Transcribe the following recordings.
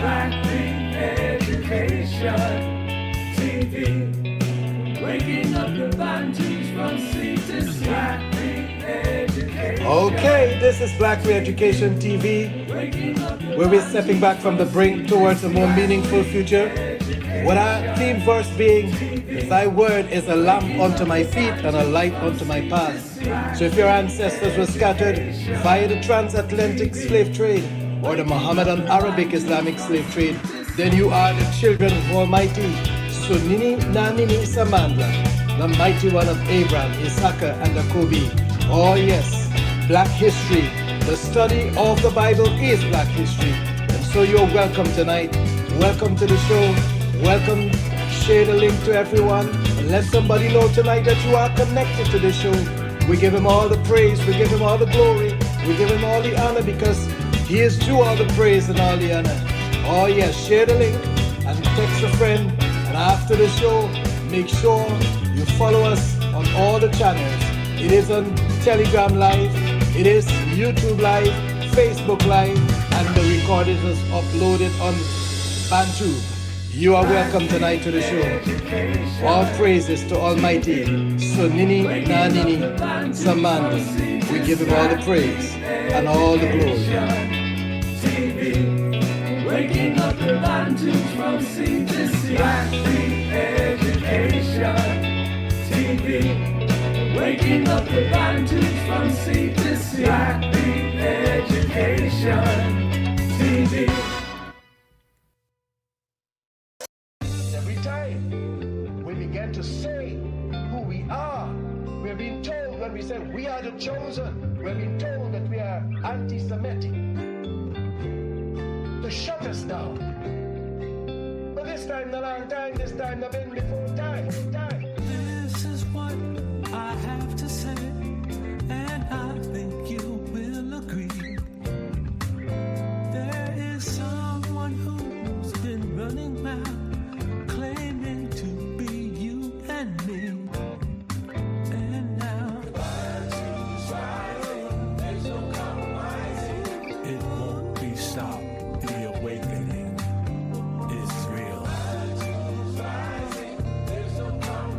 Black Education TV, waking up the Bantus from sea to sea. Black Education. Okay, this is Black Education TV, where we're stepping back from the brink towards a more meaningful future. With our theme verse being, Thy word is a lamp unto my feet and a light unto my path. So if your ancestors were scattered via the transatlantic slave trade or the Mohammedan Arabic Islamic slave trade, then you are the children of Almighty Sonini Nanini Samandla, the mighty one of Abraham, Isaac, and Jacob. Oh yes, Black history, the study of the Bible is Black history. And so you're welcome tonight. Welcome to the show. Welcome. Share the link to everyone and let somebody know tonight that you are connected to the show. We give him all the praise, we give him all the glory, we give him all the honor because he is due all the praise and all the honor. Oh yes, share the link and text a friend, and after the show, make sure you follow us on all the channels. It is on Telegram Live, it is YouTube Live, Facebook Live, and the recording is uploaded on Bantu. You are welcome tonight to the show. All praises to Almighty Sonini Nanini Samanda. We give him all the praise and all the glory. Waking up the Bantus from sea to sea. Black Education TV. Waking up the Bantus from sea to sea. Black Education TV. To say who we are. We're being told when we say we are the chosen, we're being told that we are anti-Semitic, to shut us down. But this time, the long time, this time, the been before time. This is what I have to say, and I think you will agree. There is someone who's been running around claiming to and me, and now there's no compromising. It won't be stopped. The awakening is real. There's no compromising.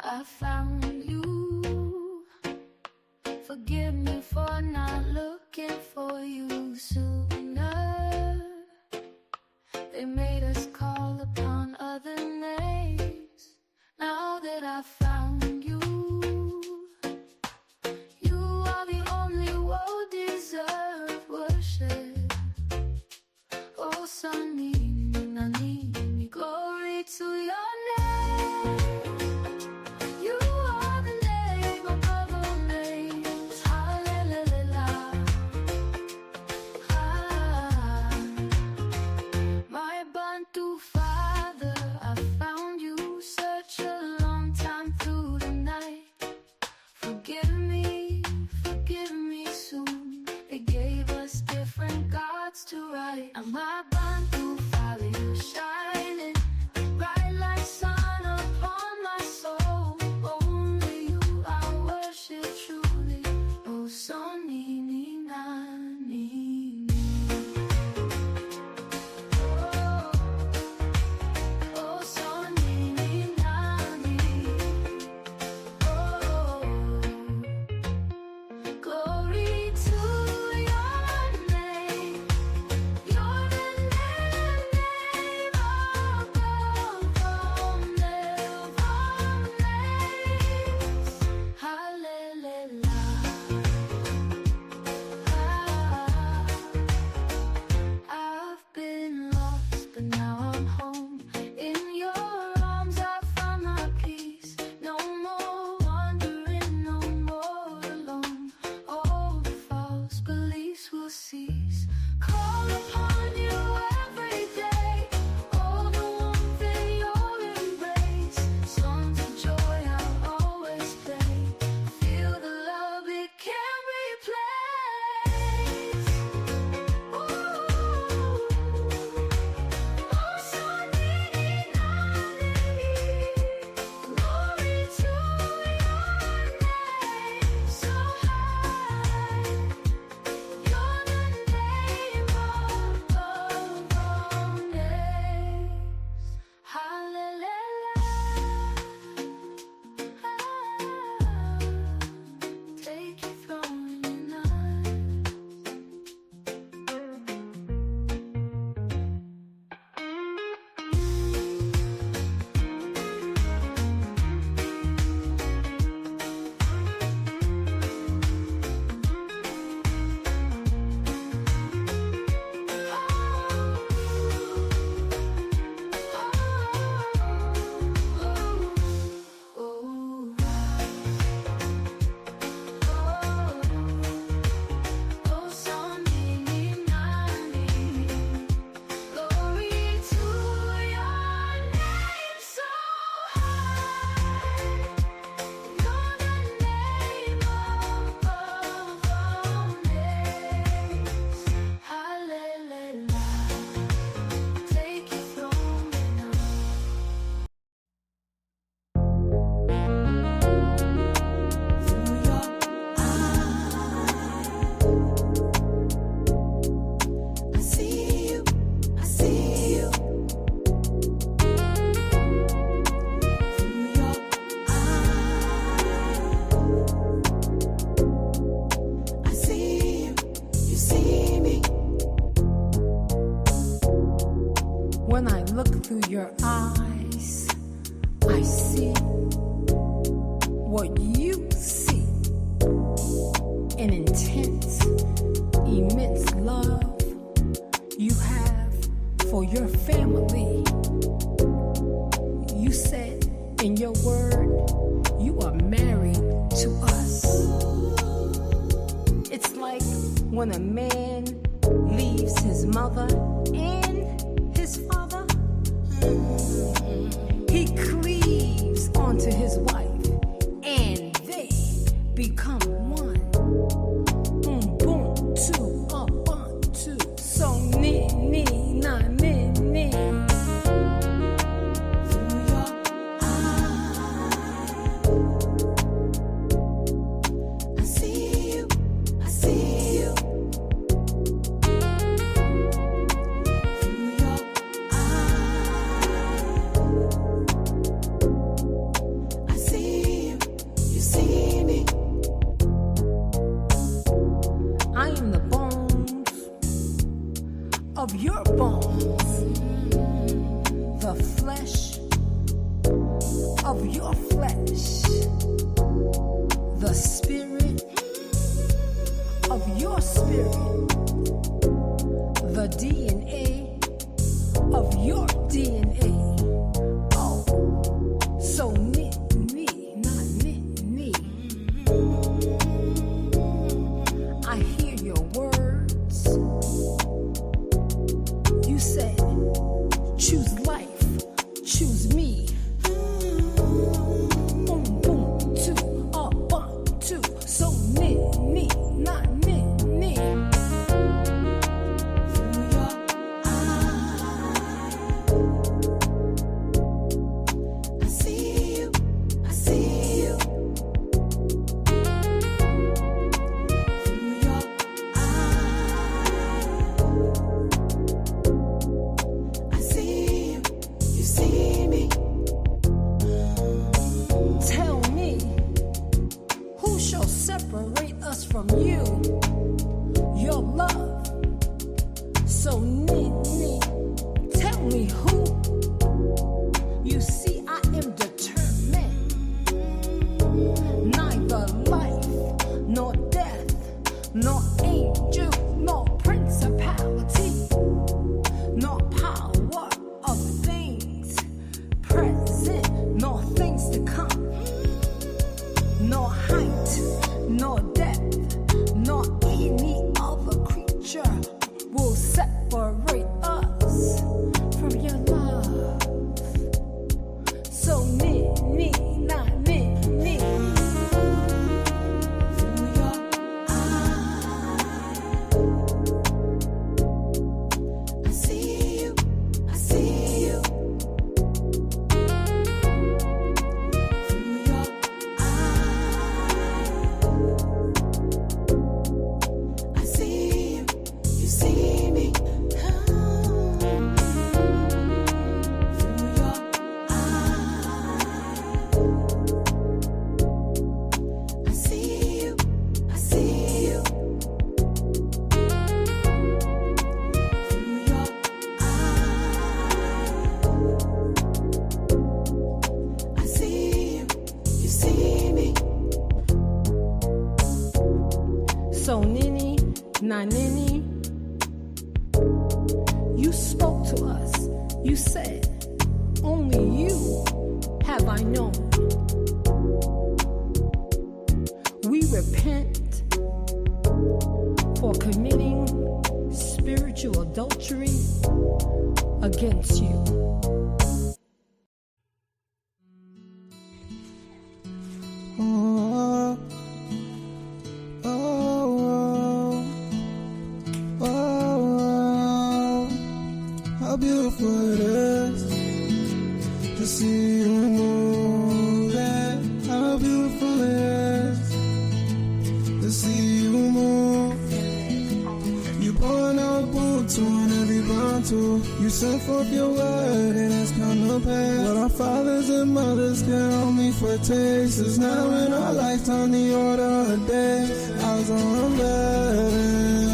I found you. Forgive me for not looking for you sooner. They made us call upon other names. Now that I found you, you are the only one deserve worship. Oh, Sonini Nanini, glory to your name. You are the name above all names. Hallelujah. My Bantu father, I found you such a long time through the night. Forgive me soon. They gave us different gods to write. And my Bantu father, you're shining bright like sun upon my soul. Only you I worship truly. Oh, Sonini Nanini. Oh, Sonini Nanini. Oh, glory to your name. You're the name above all names. Hallelujah. I've been lost, but now I'm home. In your arms I found my peace. No more wandering, no more alone. All the false beliefs will cease. Call upon you every day. Oh, the warmth in your embrace. Songs of joy I'll always play. Feel the love it can't replace. Oh, Sonini Nanini. Glory to your name so high. You're the name above all names. Hallelujah. Take your throne in us. Oh, Sonini Nanini. Glory to your name so high. You're the name above all names. Hallelujah. Take your throne in us. Through your eyes, I see you, I see you. Through your eyes, I see you, you see me. When I look through your eyes, I see what you see. An intense, immense love you have for your family. You said in your word, you are married to us. It's like when a man leaves his mother and his father, he cleaves onto his wife and they become one. Ubuntu, Ubuntu, Sonini Nanini. Through your eyes, I see you, I see you. Through your eyes, I see flesh, the spirit of your spirit, the DNA of your DNA. Oh, so knit me, not knit me. I hear your words. You said, choose life, choose me. Boom, boom, two, Bantu. So knit me, not knit me. Through your eyes, I see you, I see you. Through your eyes, I see you, you see me. Tell me, who shall separate us from you? Your love, so neat. Tell me who. You see, I am determined. Neither life, nor death, nor angel, nor principality, nor power of things present, nor things to come, nor height, nor depth, nor any other creature will separate us from your love. So knit me, not knit me. Through your eyes, I see you, I see you. Through your eyes, I see you, you see me. Through your eyes, I see you, I see you. Through your eyes, I see you, you see me. Sonini Nanini, you spoke to us. You said, only you have I known. We repent for committing spiritual adultery against you. Oh, oh, oh, oh, how beautiful it is to see you moving. How beautiful it is to see you move. You pouring out Bantu on every Bantu. You sent forth your word and it's come to pass. What our fathers and mothers can only foretaste is now in our lifetime the order of day. Eyes are unveiling,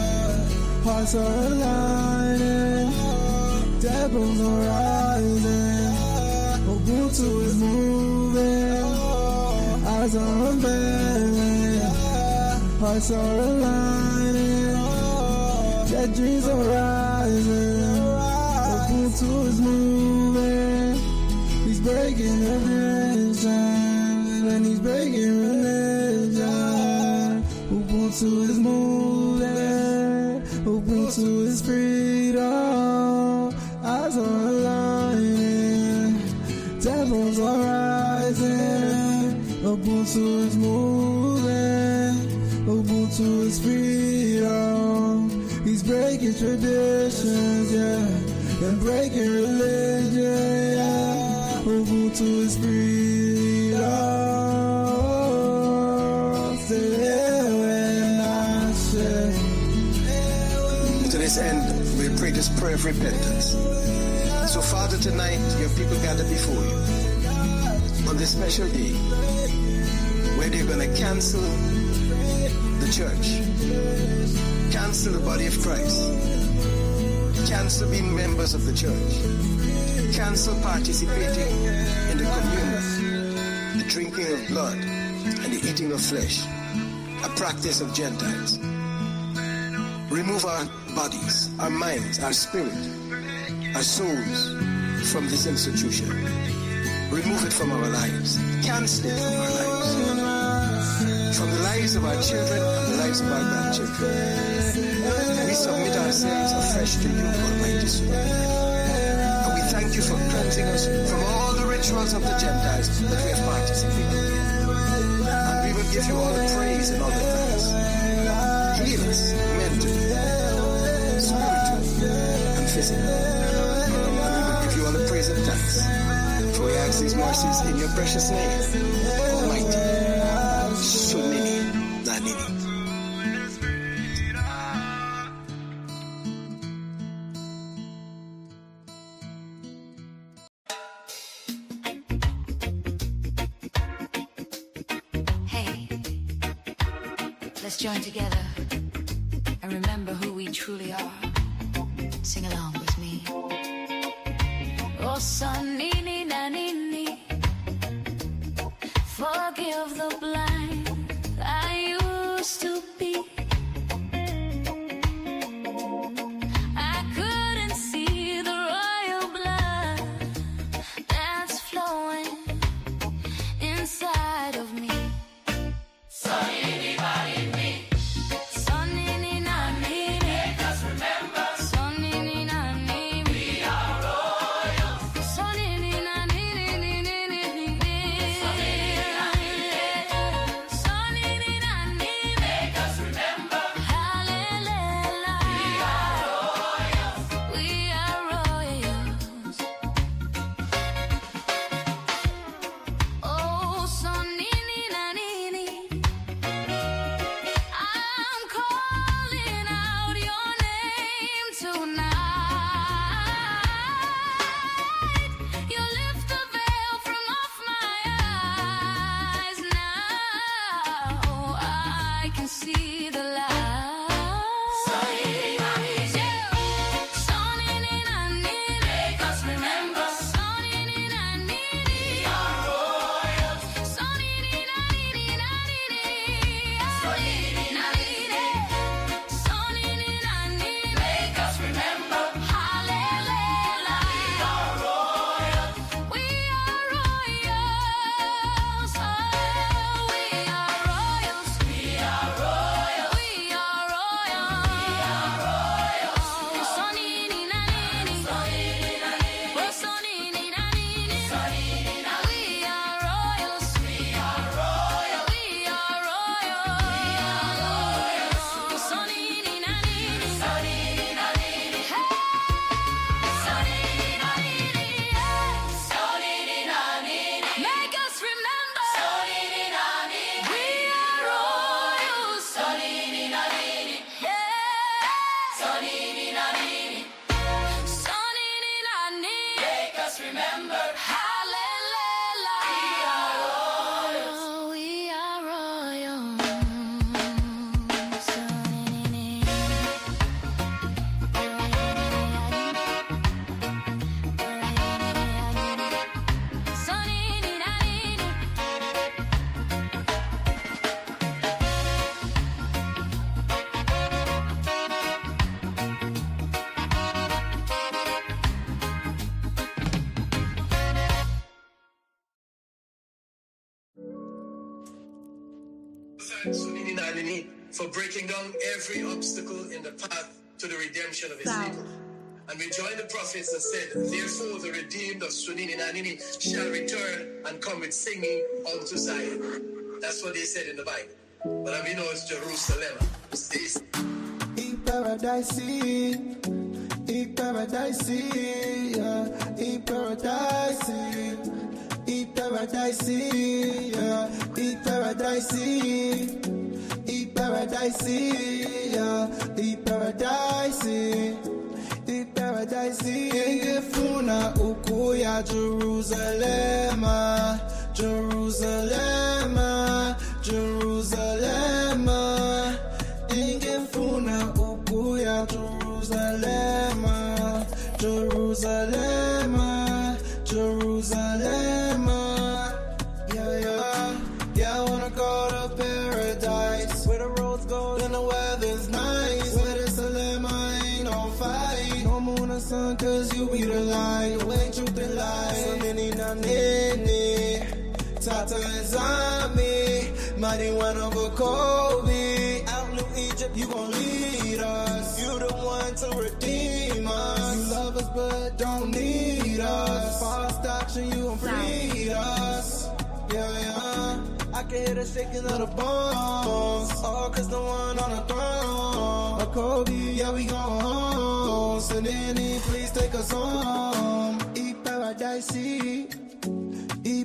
hearts are aligning, dead bones are rising, Ubuntu is moving. Eyes are unveiling, hearts are aligning, dead dreams are rising, Ubuntu is moving. He's breaking religion, and he's breaking religion. Ubuntu is moving, Ubuntu is freedom. Eyes are aligning, devils are rising. Ubuntu is moving, Ubuntu is freedom. He's breaking traditions, yeah, and breaking religion, yeah. Ubuntu is freedom. To this end, we pray this prayer of repentance. So, Father, tonight, your people gather before you on this special day where they're going to cancel the church, cancel the body of Christ, cancel being members of the church, cancel participating in the communion, the drinking of blood and the eating of flesh, a practice of Gentiles. Remove our bodies, our minds, our spirit, our souls from this institution. Remove it from our lives. Cancel it from our lives. From the lives of our children and the lives of our grandchildren. We submit ourselves afresh to you, Almighty Sonini. And we thank you for cleansing us from all the rituals of the Gentiles that we have participated in. And we will give you all the praise and all the thanks. Heal us mentally, spiritually, and physically. And we will give you all the praise and thanks. For we ask these mercies in your precious name, Almighty Sonini Nanini. Hey, let's join together and remember who we truly are. Sing along with me. Oh, Sonini Nanini, forgive the blind I used to be. I couldn't see the royal blood that's flowing inside of me. Sonini Nanini, Sonini Nanini, make us remember. Sonini Nanini, we are royals. Sonini Nanini, Sonini Nanini, make us remember. Hallelujah, we are royals. Oh, Sonini Nanini, I'm calling out your name tonight. You lift the veil from off my eyes now. I can see the light. Sonini Nanini, make us remember. Sonini Nanini, we are royals. Sonini Nanini, Sonini Nanini, Sonini Nanini, make us remember. Hallelujah, we are royals. Oh, we are royals. We are royals. We are royals. Oh, Sonini Nanini, Sonini Nanini, oh, Sonini Nanini, Sonini Nanini, we are royals. We are royals. We are royals. Sonini Nanini, Sonini Nanini, hey, Sonini Nanini, Sonini Nanini, make us remember. Sonini Nanini, we are royals. Sonini Nanini, yeah, Sonini Nanini, Sonini Nanini, make us remember. Hallelujah, we are royals. Sonini. Sonini Nanini. Thank Sonini Nanini for breaking down every obstacle in the path to the redemption of his people. And we join the prophets that said, therefore the redeemed of Sonini Nanini shall return and come with singing unto Zion. That's what they said in the Bible. But I mean, know it's Jerusalem. It's In paradise, in paradise, yeah. In paradise, in paradise, yeah. In paradise, in paradise, yeah. In paradise, in paradise. Ingefuna ukuya Jerusalem, Jerusalem, Jerusalem. Ingefuna ukuya Jerusalem, Jerusalem, Jerusalem. Yeah, yeah. son, cause you be the light. You ain't truth and light. Sonini Nanini, Tata is on me. Mighty one over Kobe. Out New Egypt, you gon' lead us. You the one to redeem us. You love us but don't need us. Fast action, you gon' free us. Yeah. I can hear the shaking of the bones. All cause the one on the throne. A Kobe, yeah, we gon' home. Sonini, please take us home. Eat paradise, eat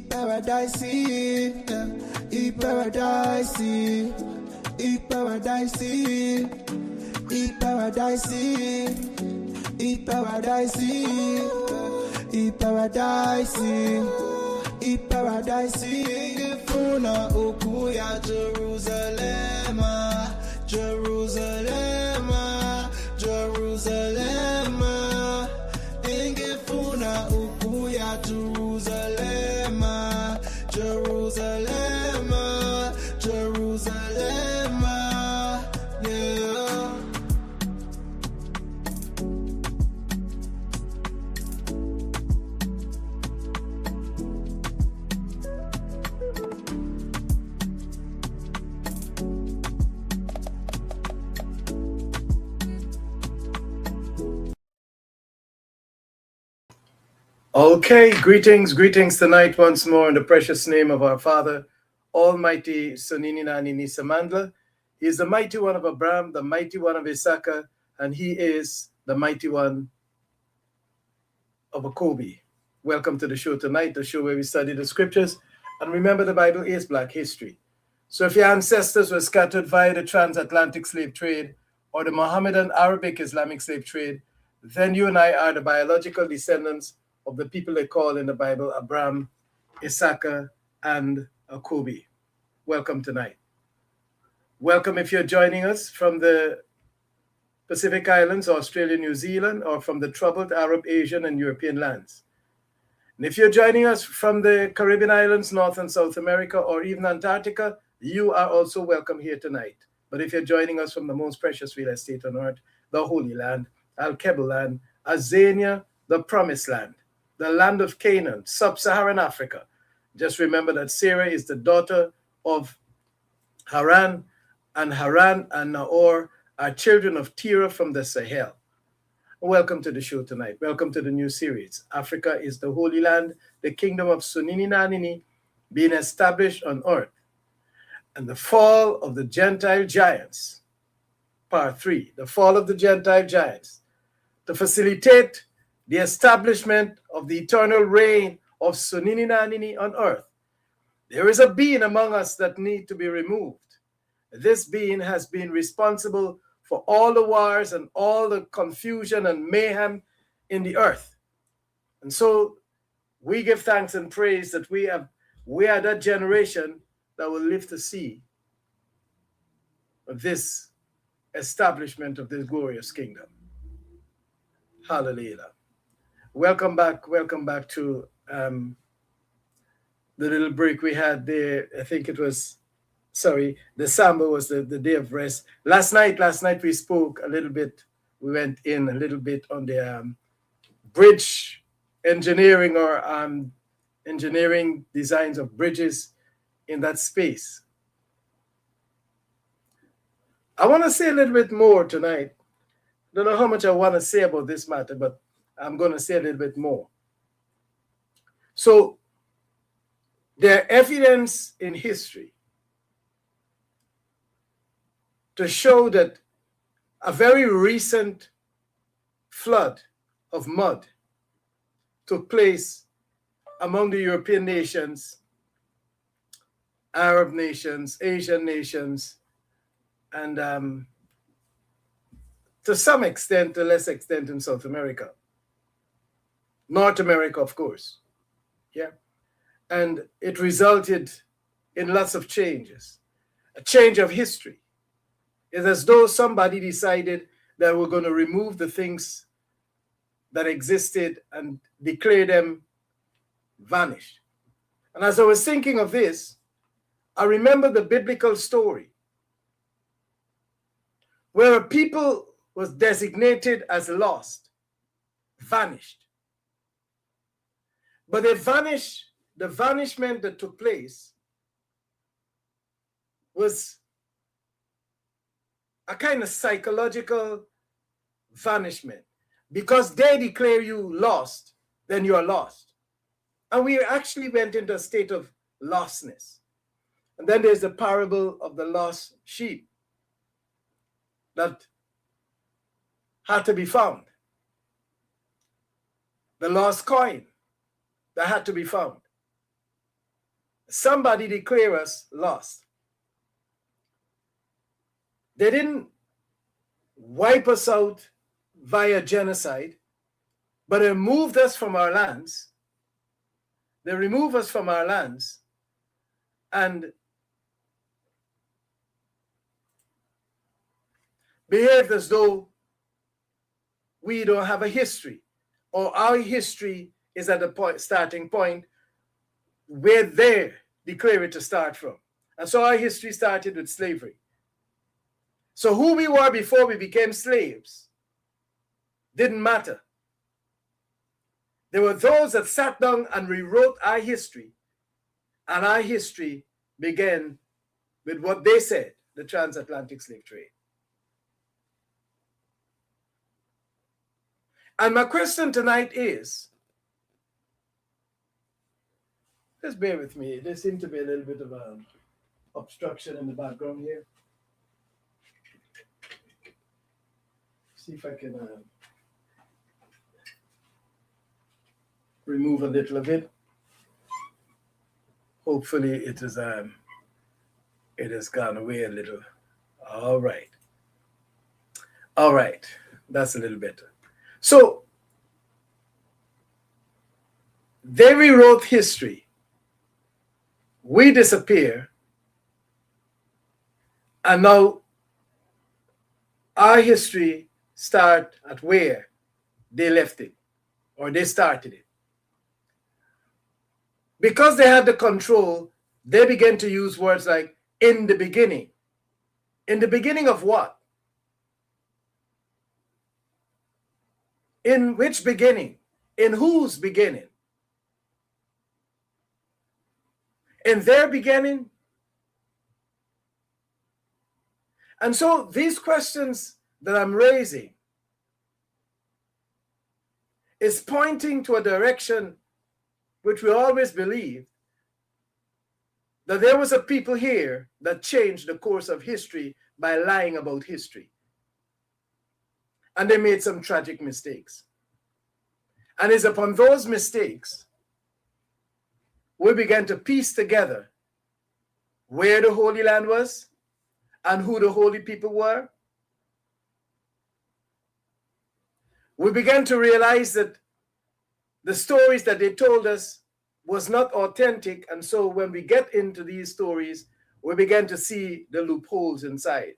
paradise, yeah. Eat paradise, eat paradise, eat paradise, eat paradise, eat paradise, eat paradise. Funa ukuya Jerusalem, Jerusalem, Jerusalem. Ingefuna ukuya Jerusalem, Jerusalem, Jerusalem. Yeah. Okay, greetings tonight once more in the precious name of our Father, Almighty Sonini Nanini Samandla. He is the mighty one of Abraham, the mighty one of Issachar, and he is the mighty one of Akobi. Welcome to the show tonight, the show where we study the scriptures. And remember, the Bible is Black history. So if your ancestors were scattered via the transatlantic slave trade or the Mohammedan Arabic Islamic slave trade, then you and I are the biological descendants of the people they call in the Bible Abraham, Issachar, and Akobi. Welcome tonight. Welcome if you're joining us from the Pacific Islands, Australia, New Zealand, or from the troubled Arab, Asian, and European lands. And if you're joining us from the Caribbean islands, North and South America, or even Antarctica, you are also welcome here tonight. But if you're joining us from the most precious real estate on earth, the Holy Land, Al-Kebel Land, Azania, the Promised Land, the land of Canaan, Sub Saharan Africa, just remember that Sarah is the daughter of Haran and Nahor are children of Terah from the Sahel. Welcome to the show tonight. Welcome to the new series. Africa is the Holy Land, the kingdom of Sonini Nanini being established on earth, and the fall of the Gentile giants. Part 3, the fall of the Gentile giants. To facilitate the establishment of the eternal reign of Sonini Nanini on earth, there is a being among us that need to be removed. This being has been responsible for all the wars and all the confusion and mayhem in the earth. And so we give thanks and praise that we are that generation that will live to see this establishment of this glorious kingdom. Hallelujah. Welcome back to the little break we had there. I think it was, the Samba was the day of rest. Last night we spoke a little bit, we went in a little bit on the bridge engineering or engineering designs of bridges in that space. I want to say a little bit more tonight. Don't know how much I want to say about this matter, but I'm going to say a little bit more. So, there are evidence in history to show that a very recent flood of mud took place among the European nations, Arab nations, Asian nations, and to some extent, to less extent in South America. North America, of course. Yeah. And it resulted in lots of changes. A change of history. It's as though somebody decided that we're going to remove the things that existed and declare them vanished. And as I was thinking of this, I remember the biblical story where a people was designated as lost. vanished. But they vanished, the vanishment that took place was a kind of psychological vanishment. Because they declare you lost, then you are lost. And we actually went into a state of lostness. And then there's the parable of the lost sheep that had to be found. The lost coin that had to be found. Somebody declare us lost. They didn't wipe us out via genocide, but they removed us from our lands. They removed us from our lands and behaved as though we don't have a history, or our history is at the starting point where they declare it to start from. And so our history started with slavery. So who we were before we became slaves didn't matter. There were those that sat down and rewrote our history, and our history began with what they said, the transatlantic slave trade. And my question tonight is, just bear with me, there seems to be a little bit of obstruction in the background here. See if I can remove a little of it. Hopefully it has gone away a little. All right. All right. That's a little better. So they rewrote history. We disappear. And now our history start at where they left it, or they started it. Because they had the control, they began to use words like in the beginning. In the beginning of what? In which beginning? In whose beginning? In their beginning? And so these questions that I'm raising is pointing to a direction which we always believed, that there was a people here that changed the course of history by lying about history. And they made some tragic mistakes. And it's upon those mistakes we began to piece together where the Holy Land was and who the holy people were. We began to realize that the stories that they told us was not authentic. And so when we get into these stories, we began to see the loopholes inside.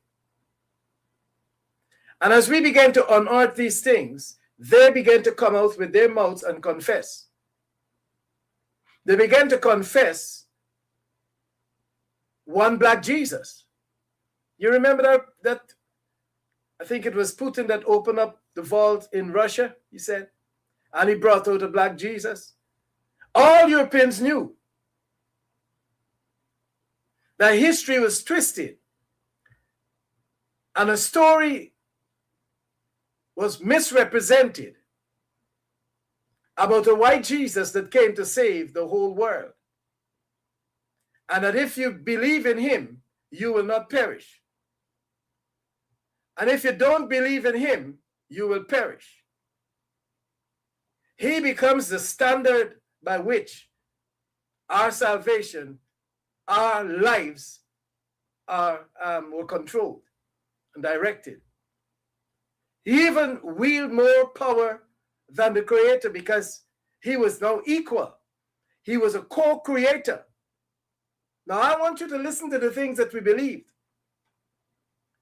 And as we began to unearth these things, they began to come out with their mouths and confess. They began to confess one black Jesus. You remember that I think it was Putin that opened up the vault in Russia, he said, and he brought out a black Jesus. All Europeans knew that history was twisted and a story was misrepresented about a white Jesus that came to save the whole world. And that if you believe in him, you will not perish. And if you don't believe in him, you will perish. He becomes the standard by which our salvation, our lives were controlled and directed. He even wielded more power than the Creator because he was now equal. He was a co-creator. Now I want you to listen to the things that we believed.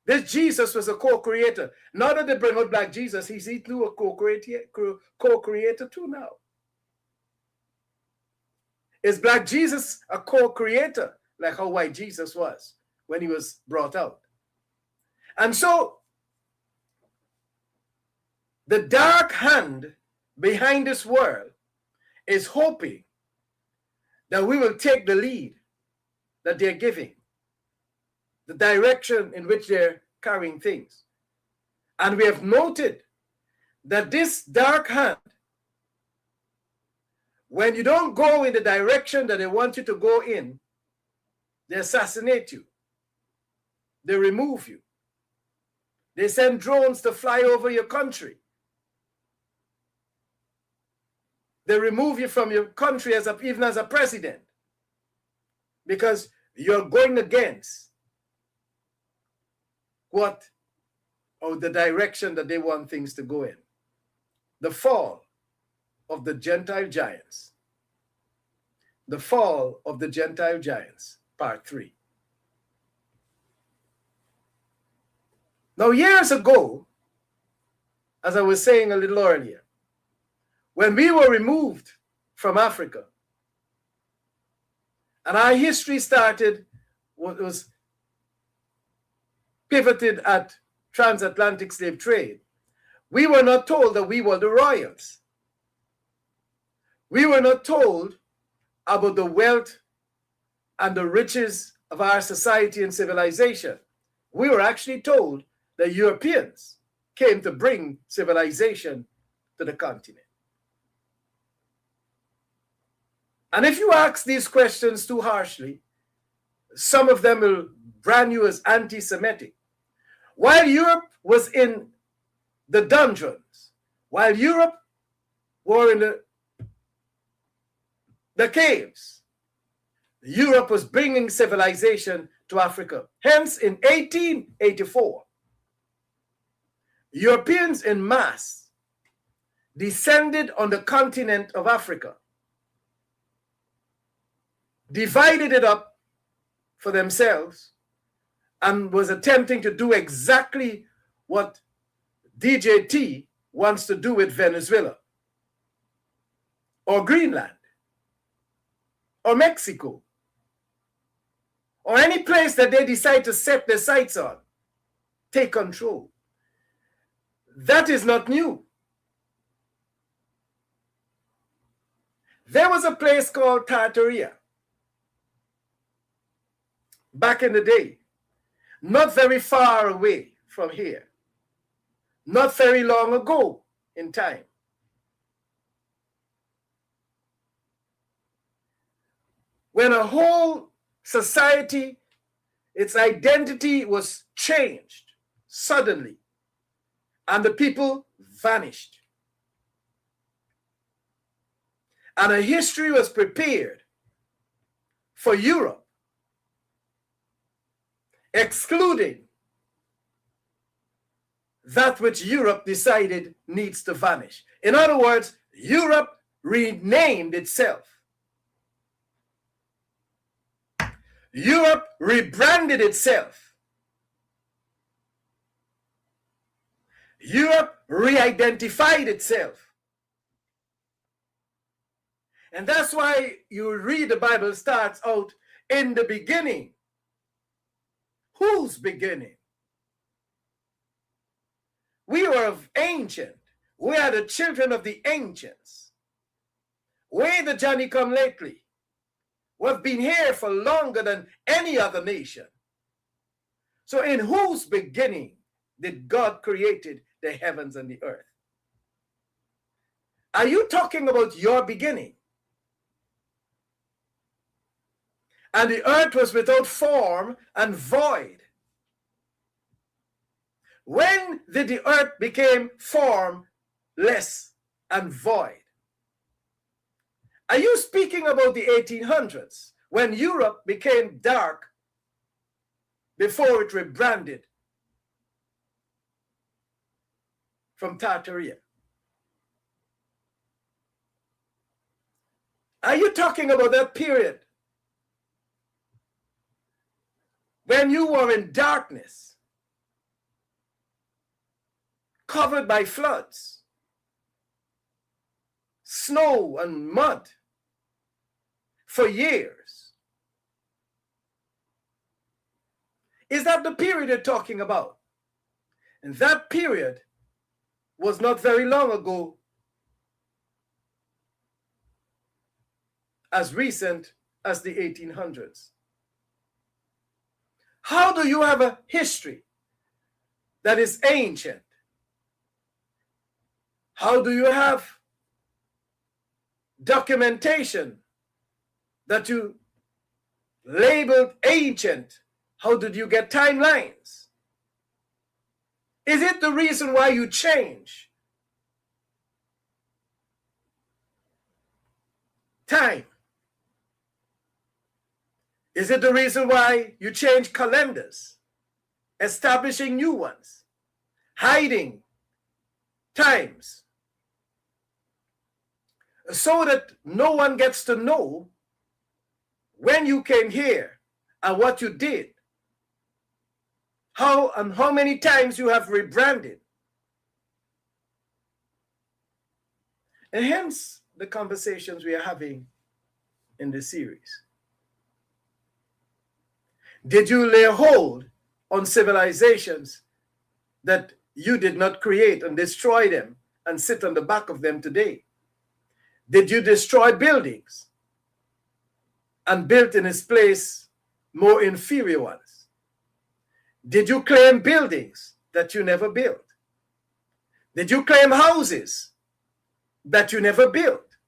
This Jesus was a co-creator. Now that they bring out black Jesus, he's too a co-creator too now. Is black Jesus a co-creator like how white Jesus was when he was brought out? And so the dark hand behind this world is hoping that we will take the lead that they're giving, the direction in which they're carrying things. And we have noted that this dark hand, when you don't go in the direction that they want you to go in, they assassinate you. They remove you. They send drones to fly over your country. They remove you from your country even as a president, because you're going against what, or the direction that they want things to go in. The fall of the Gentile giants. The fall of the Gentile giants, part 3. Now, years ago, as I was saying a little earlier, when we were removed from Africa, and our history started, was pivoted at transatlantic slave trade, we were not told that we were the royals. We were not told about the wealth and the riches of our society and civilization. We were actually told that Europeans came to bring civilization to the continent. And if you ask these questions too harshly, some of them will brand you as anti-Semitic. While Europe was in the dungeons, while Europe were in the caves, Europe was bringing civilization to Africa. Hence, in 1884, Europeans en masse descended on the continent of Africa, divided it up for themselves, and was attempting to do exactly what DJT wants to do with Venezuela, or Greenland, or Mexico, or any place that they decide to set their sights on. Take control. That is not new. There was a place called Tartaria back in the day, not very far away from here, not very long ago in time. When a whole society, its identity was changed suddenly, and the people vanished. And a history was prepared for Europe, excluding that which Europe decided needs to vanish. In other words, Europe renamed itself. Europe rebranded itself. Europe re-identified itself. And that's why you read the Bible starts out, in the beginning. Whose beginning? We were of ancient. We are the children of the ancients. We the Johnny come lately. We've been here for longer than any other nation. So in whose beginning did God created the heavens and the earth? Are you talking about your beginning? And the earth was without form and void. When did the earth become formless and void? Are you speaking about the 1800s, when Europe became dark before it rebranded from Tartaria? Are you talking about that period when you were in darkness, covered by floods, snow and mud for years? Is that the period you're talking about? And that period was not very long ago as recent as the 1800s? How do you have a history that is ancient? How do you have documentation that you labeled ancient? How did you get timelines? Is it the reason why you change time? Is it the reason why you change calendars, establishing new ones, hiding times, so that no one gets to know when you came here and what you did, how many times you have rebranded? And hence the conversations we are having in this series. Did you lay hold on civilizations that you did not create and destroy them and sit on the back of them today? Did you destroy buildings and build in its place more inferior ones? Did you claim buildings that you never built? Did you claim houses that you never built?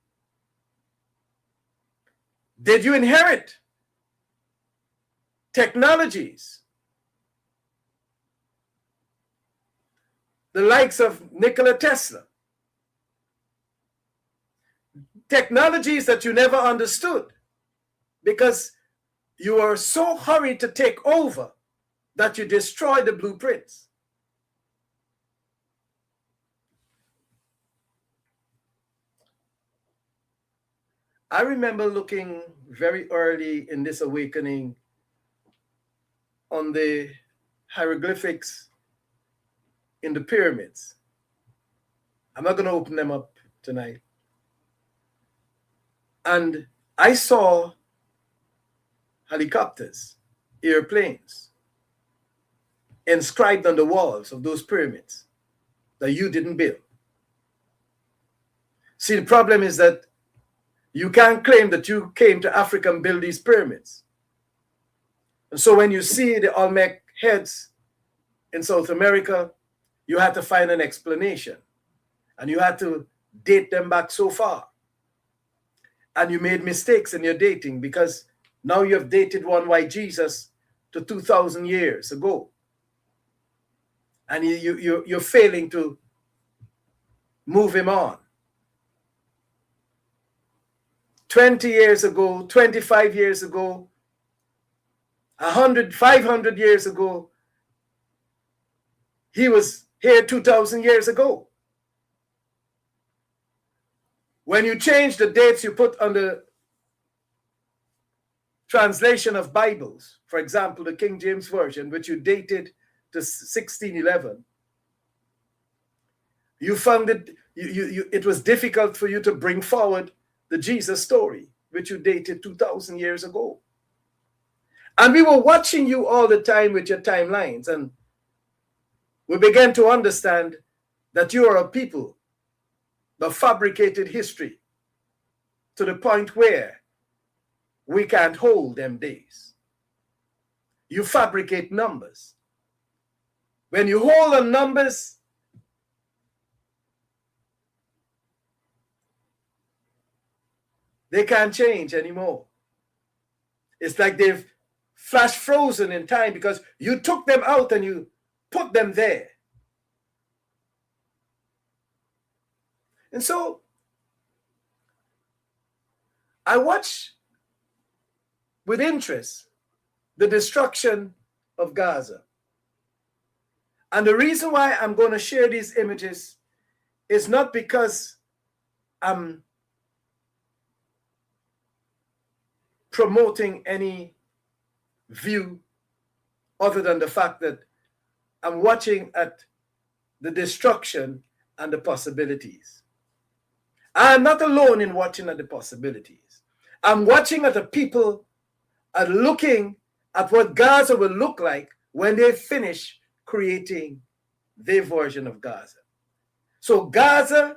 Did you inherit technologies, the likes of Nikola Tesla, technologies that you never understood because you are so hurried to take over that you destroy the blueprints? I remember looking very early in this awakening on the hieroglyphics in the pyramids. I'm not going to open them up tonight. And I saw helicopters, airplanes, inscribed on the walls of those pyramids that you didn't build. See, the problem is that you can't claim that you came to Africa and built these pyramids. And so when you see the Olmec heads in South America, you had to find an explanation. And you had to date them back so far. And you made mistakes in your dating because now you have dated one white Jesus to 2,000 years ago. And you're failing to move him on. 20 years ago, 25 years ago, 100, 500 years ago, he was here 2,000 years ago. When you change the dates you put on the translation of Bibles, for example, the King James Version, which you dated to 1611, you found that it was difficult for you to bring forward the Jesus story, which you dated 2,000 years ago. And we were watching you all the time with your timelines, and we began to understand that you are a people that fabricated history to the point where we can't hold them days. You fabricate numbers. When you hold on numbers, they can't change anymore. It's like they've flash frozen in time because you took them out and you put them there. And so I watch with interest the destruction of Gaza. And the reason why I'm going to share these images is not because I'm promoting any view other than the fact that I'm watching at the destruction and the possibilities. I'm not alone in watching at the possibilities. I'm watching at the people and looking at what Gaza will look like when they finish creating their version of Gaza. So Gaza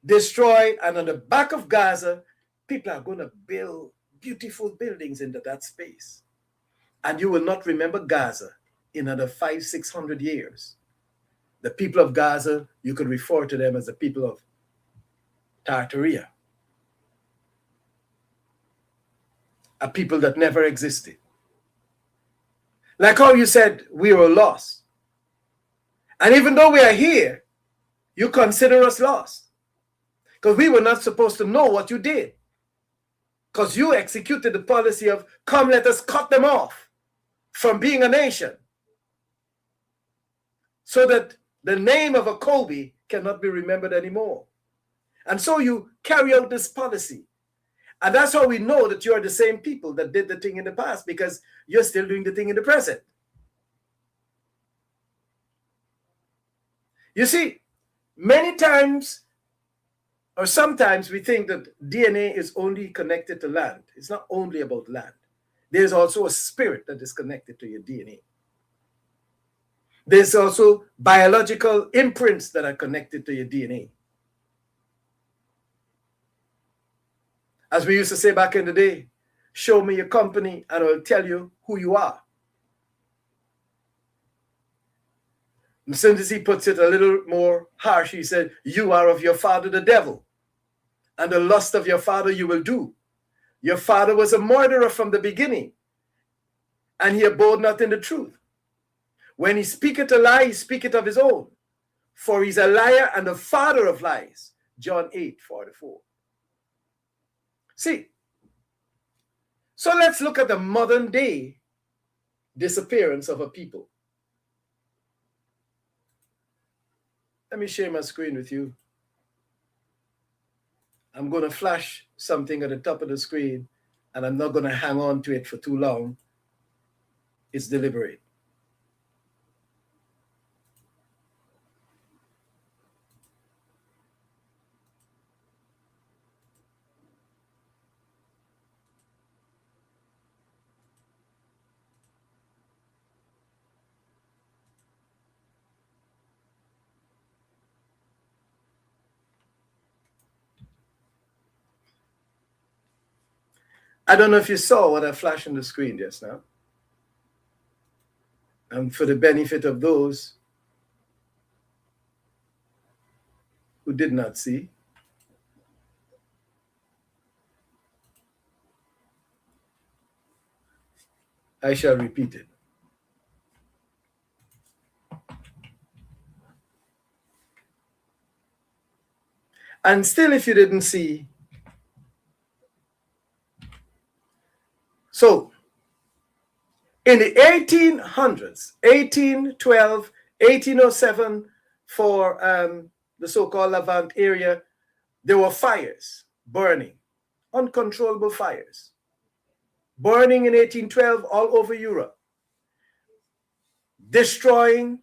destroyed, and on the back of Gaza People are going to build beautiful buildings into that space. And you will not remember Gaza in another 500-600 years. The people of Gaza, you could refer to them as the people of Tartaria. A people that never existed. Like how you said, we were lost. And even though we are here, you consider us lost. Because we were not supposed to know what you did. Because you executed the policy of, come, let us cut them off from being a nation. So that the name of a Kobe cannot be remembered anymore. And so you carry out this policy. And that's how we know that you are the same people that did the thing in the past, because you're still doing the thing in the present. You see, many times or sometimes we think that DNA is only connected to land. It's not only about land. There's also a spirit that is connected to your DNA. There's also biological imprints that are connected to your DNA. As we used to say back in the day, show me your company and I'll tell you who you are. And since he puts it a little more harsh, he said, you are of your father the devil, and the lust of your father you will do. Your father was a murderer from the beginning, and he abode not in the truth. When he speaketh a lie, he speaketh of his own, for he's a liar and the father of lies. John 8:44. See, so let's look at the modern day disappearance of a people. Let me share my screen with you. I'm going to flash something at the top of the screen, and I'm not going to hang on to it for too long. It's deliberate. I don't know if you saw what I flashed on the screen just now. And for the benefit of those who did not see, I shall repeat it. And still, if you didn't see, so in the 1800s, 1812, 1807, for the so-called Levant area, there were fires burning, uncontrollable fires, burning in 1812 all over Europe, destroying.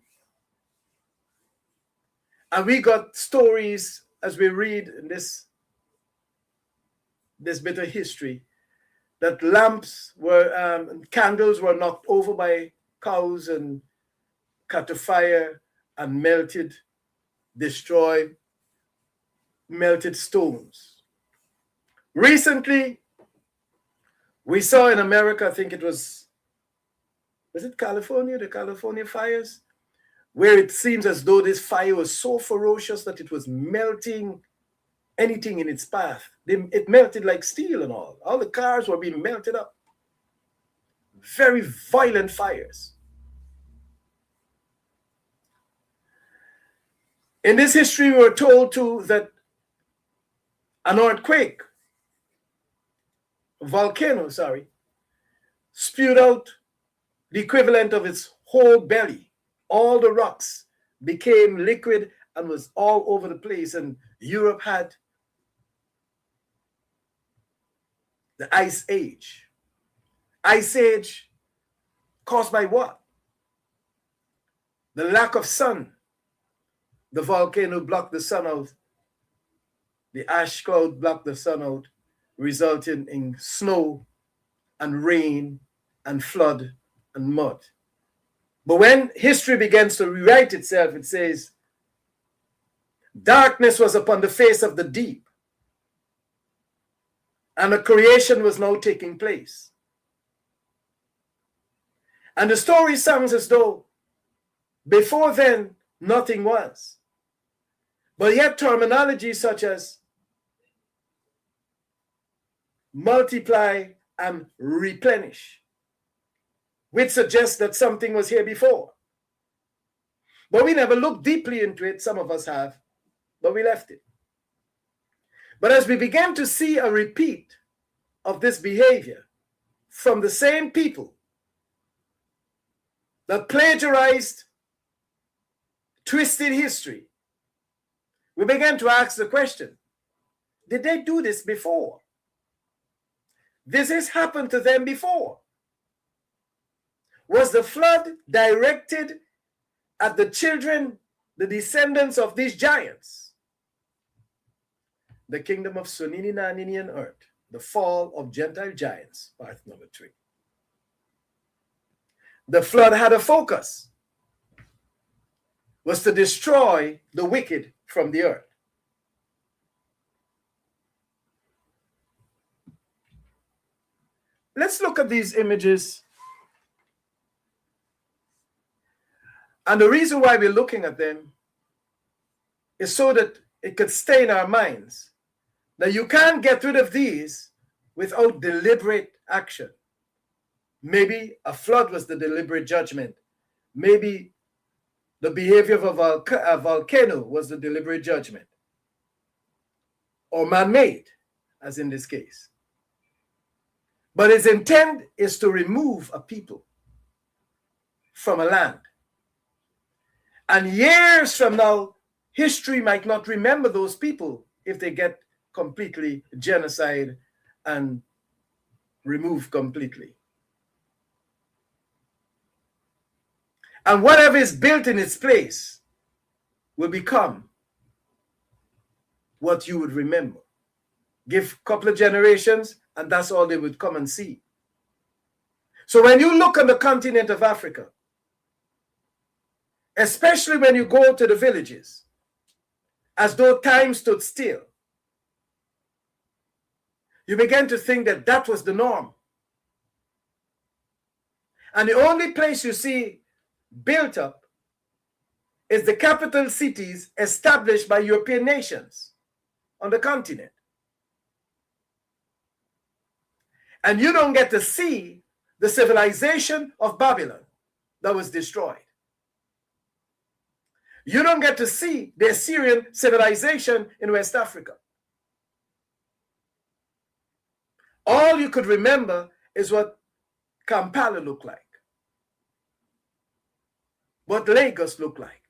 And we got stories as we read in this bit of history, that lamps were, candles were knocked over by cows and caught fire and melted, destroyed, melted stones. Recently, we saw in America, I think it was it California, the California fires, where it seems as though this fire was so ferocious that it was melting anything in its path. It melted like steel and all. All the cars were being melted up. Very violent fires. In this history, we were told too that an earthquake, volcano, spewed out the equivalent of its whole belly. All the rocks became liquid and was all over the place, and Europe had the Ice Age. Ice Age caused by what? The lack of sun. The volcano blocked the sun out. The ash cloud blocked the sun out, resulting in snow and rain and flood and mud. But when history begins to rewrite itself, it says, darkness was upon the face of the deep. And the creation was now taking place. And the story sounds as though before then nothing was. But yet terminology such as multiply and replenish, which suggests that something was here before. But we never looked deeply into it. Some of us have, but we left it. But as we began to see a repeat of this behavior from the same people that plagiarized, twisted history, we began to ask the question, did they do this before? This has happened to them before. Was the flood directed at the children, the descendants of these giants? The kingdom of Sonini Nanini and earth, the fall of Gentile giants, part number 3. The flood had a focus, was to destroy the wicked from the earth. Let's look at these images. And the reason why we're looking at them is so that it could stay in our minds. Now, you can't get rid of these without deliberate action. Maybe a flood was the deliberate judgment. Maybe the behavior of a volcano was the deliberate judgment. Or man-made, as in this case. But its intent is to remove a people from a land. And years from now, history might not remember those people if they get completely genocide and removed completely. And whatever is built in its place will become what you would remember. Give a couple of generations, and that's all they would come and see. So when you look on the continent of Africa, especially when you go to the villages, as though time stood still, you begin to think that that was the norm. And the only place you see built up is the capital cities established by European nations on the continent. And you don't get to see the civilization of Babylon that was destroyed. You don't get to see the Assyrian civilization in West Africa. All you could remember is what Kampala looked like, what Lagos looked like.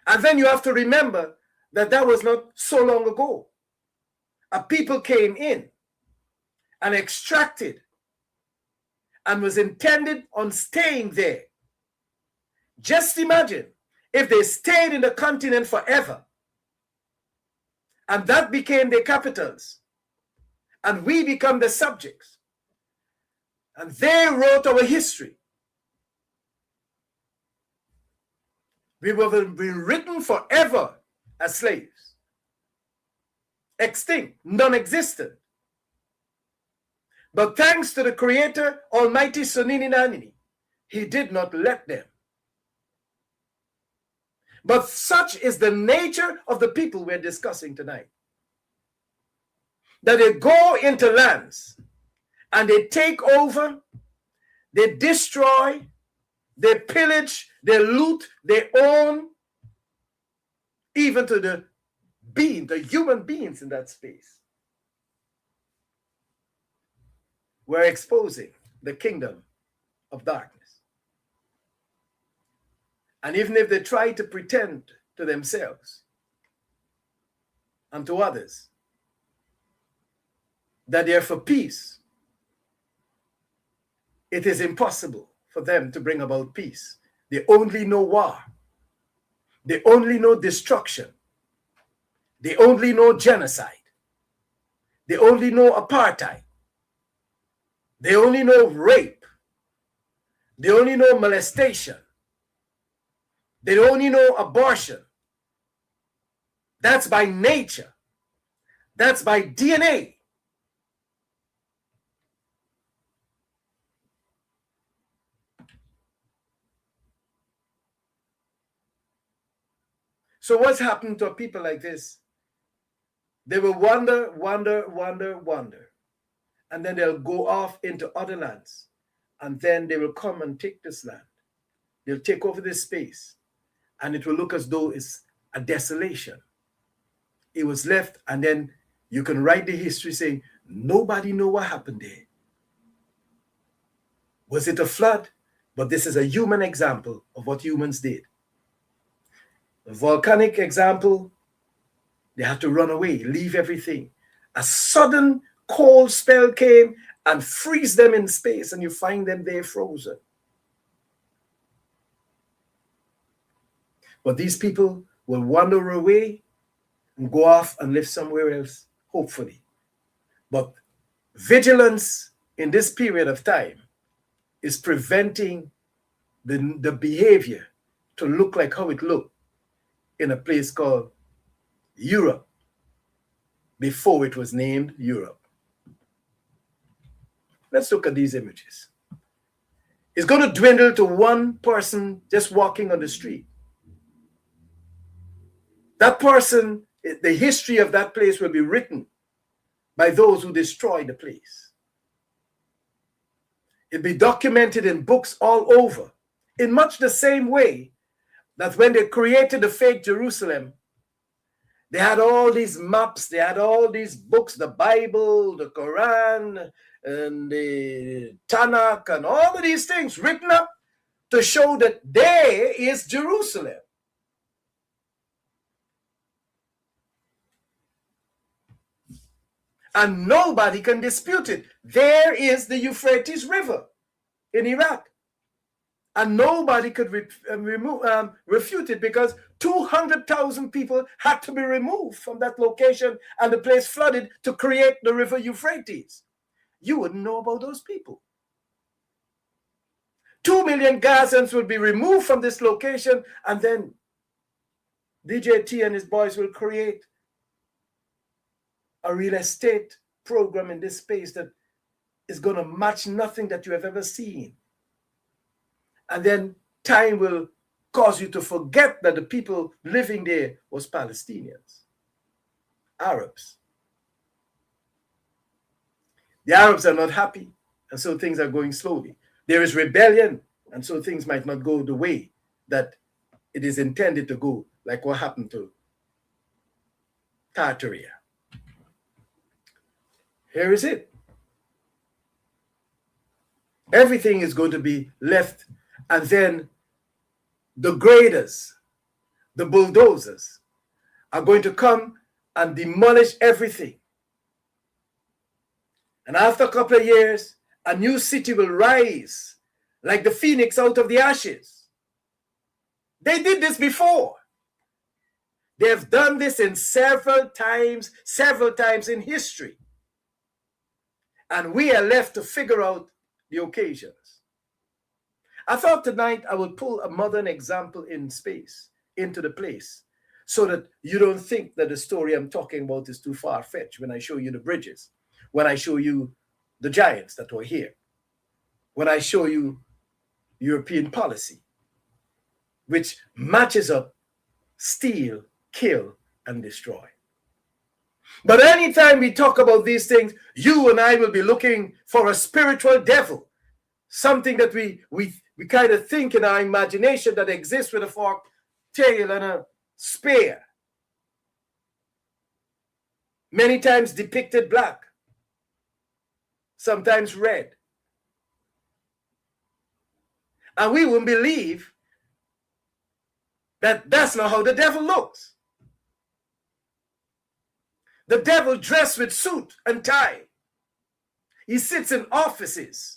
And then you have to remember that that was not so long ago. A people came in and extracted and was intended on staying there. Just imagine if they stayed in the continent forever and that became their capitals and we become the subjects and they wrote our history. We will be written forever as slaves, extinct, non-existent. But thanks to the Creator, Almighty Sonini Nanini, He did not let them. But such is the nature of the people we're discussing tonight. That they go into lands and they take over, they destroy, they pillage, they loot, they own, even to the human beings in that space. We're exposing the kingdom of darkness. And even if they try to pretend to themselves and to others that they are for peace, it is impossible for them to bring about peace. They only know war. They only know destruction. They only know genocide. They only know apartheid. They only know rape. They only know molestation. They only know abortion. That's by nature. That's by DNA. So what's happened to people like this? They will wander, and then they'll go off into other lands, and then they will come and take this land. They'll take over this space, and it will look as though it's a desolation. It was left, and then you can write the history saying, nobody know what happened there. Was it a flood? But this is a human example of what humans did. A volcanic example, they had to run away, leave everything. A sudden cold spell came and freeze them in space, and you find them there frozen. But these people will wander away and go off and live somewhere else, hopefully. But vigilance in this period of time is preventing the behavior to look like how it looked in a place called Europe before it was named Europe. Let's look at these images. It's going to dwindle to one person just walking on the street. That person, the history of that place will be written by those who destroyed the place. It'll be documented in books all over, in much the same way that when they created the fake Jerusalem, they had all these maps, they had all these books, the Bible, the Quran, and the Tanakh, and all of these things written up to show that there is Jerusalem. And nobody can dispute it. There is the Euphrates River in Iraq. And nobody could refute it because 200,000 people had to be removed from that location and the place flooded to create the river Euphrates. You wouldn't know about those people. 2 million Gazans will be removed from this location, and then DJ T and his boys will create a real estate program in this space that is going to match nothing that you have ever seen. And then time will cause you to forget that the people living there was Palestinians, Arabs. The Arabs are not happy, and so things are going slowly. There is rebellion, and so things might not go the way that it is intended to go, like what happened to Tartaria. Here is it. Everything is going to be left, and then the graders, the bulldozers, are going to come and demolish everything. And after a couple of years, a new city will rise like the phoenix out of the ashes. They did this before. They have done this in several times in history. And we are left to figure out the occasions. I thought tonight I would pull a modern example in space into the place so that you don't think that the story I'm talking about is too far-fetched when I show you the bridges, when I show you the giants that were here, when I show you European policy, which matches up steal, kill, and destroy. But anytime we talk about these things, you and I will be looking for a spiritual devil, something that we kind of think in our imagination that exists with a forked tail and a spear. Many times depicted black, sometimes red. And we won't believe that that's not how the devil looks. The devil dressed with suit and tie. He sits in offices.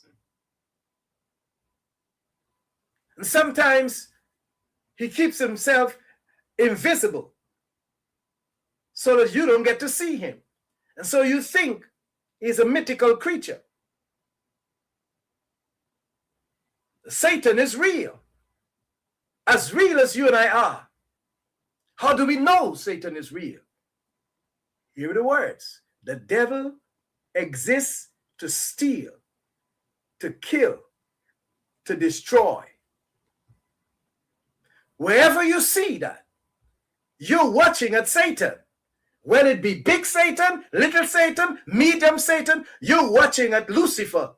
And sometimes he keeps himself invisible so that you don't get to see him. And so you think he's a mythical creature. Satan is real as you and I are. How do we know Satan is real? Here are the words. The devil exists to steal, to kill, to destroy. Wherever you see that, you're watching at Satan. Whether it be big Satan, little Satan, medium Satan, you're watching at Lucifer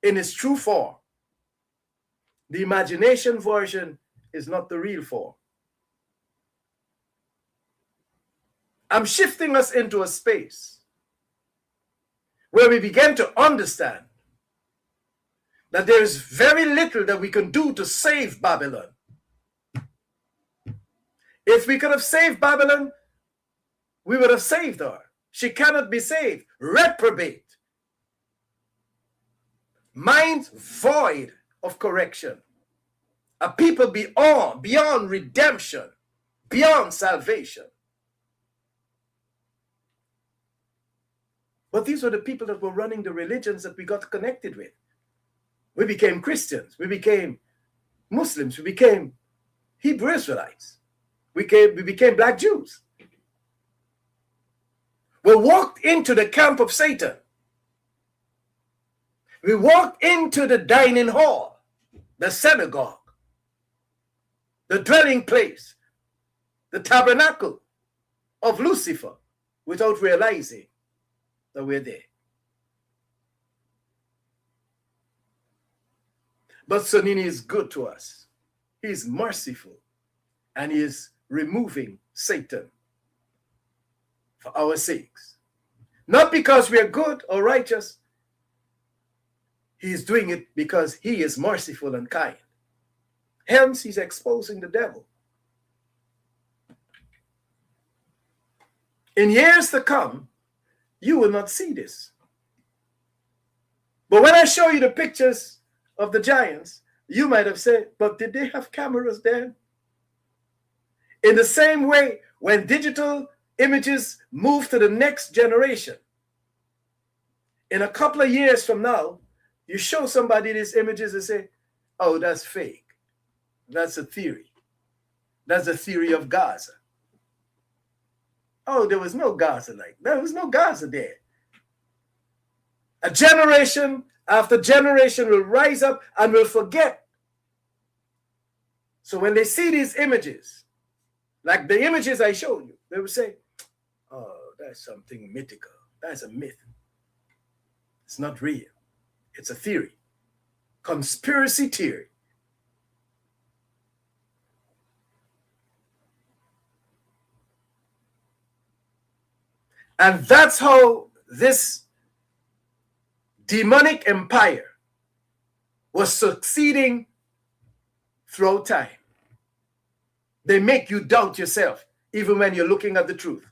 in his true form. The imagination version is not the real form. I'm shifting us into a space where we begin to understand that there is very little that we can do to save Babylon. If we could have saved Babylon, we would have saved her. She cannot be saved. Reprobate. Mind void of correction. A people beyond redemption, beyond salvation. But these were the people that were running the religions that we got connected with. We became Christians. We became Muslims. We became Hebrew Israelites. We became black Jews. We walked into the camp of Satan. We walked into the dining hall, the synagogue, the dwelling place, the tabernacle of Lucifer, without realizing that we're there. But Sonini is good to us. He's merciful, and he is removing Satan for our sakes. Not because we are good or righteous. He is doing it because he is merciful and kind. Hence, he's exposing the devil. In years to come, you will not see this. But when I show you the pictures of the giants, you might have said, but did they have cameras then? In the same way, when digital images move to the next generation, in a couple of years from now, you show somebody these images and say, oh, that's fake. That's a theory. That's the theory of Gaza. Oh, there was no Gaza like that. There was no Gaza there. A generation after generation will rise up and will forget. So when they see these images, like the images I showed you, they will say, oh, that's something mythical. That's a myth. It's not real. It's a theory. Conspiracy theory. And that's how this demonic empire was succeeding throughout time. They make you doubt yourself, even when you're looking at the truth.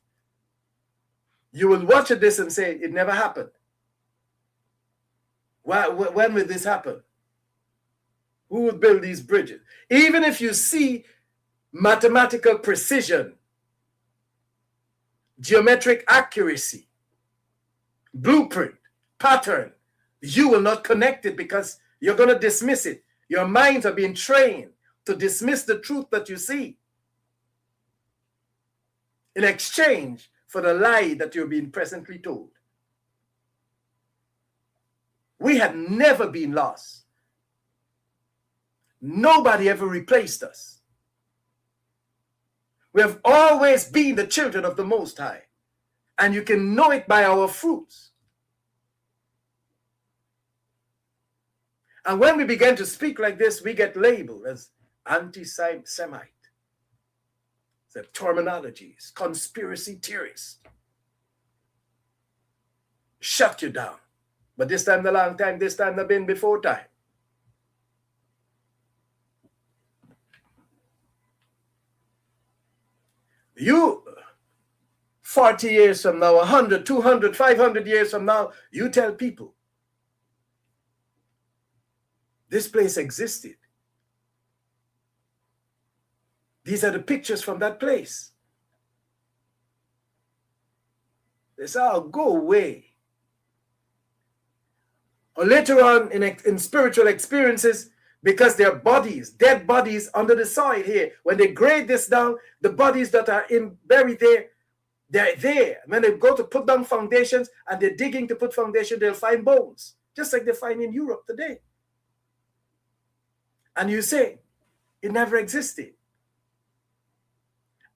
You will watch this and say, it never happened. When will this happen? Who would build these bridges? Even if you see mathematical precision, geometric accuracy, blueprint, pattern, you will not connect it because you're going to dismiss it. Your minds are being trained to dismiss the truth that you see in exchange for the lie that you're being presently told. We had never been lost. Nobody ever replaced us. We have always been the children of the Most High. And you can know it by our fruits. And when we begin to speak like this, we get labeled as anti-Semite. The terminologies, conspiracy theorists. Shut you down. But this time the long time, this time the been before time. You, 40 years from now, 100, 200, 500 years from now, you tell people, this place existed. These are the pictures from that place. They say, oh, go away. Or later on in spiritual experiences, because there are bodies, dead bodies under the soil here. When they grade this down, the bodies that are buried there, they're there. When they go to put down foundations and they're digging to put foundation, they'll find bones, just like they find in Europe today. And you say, it never existed.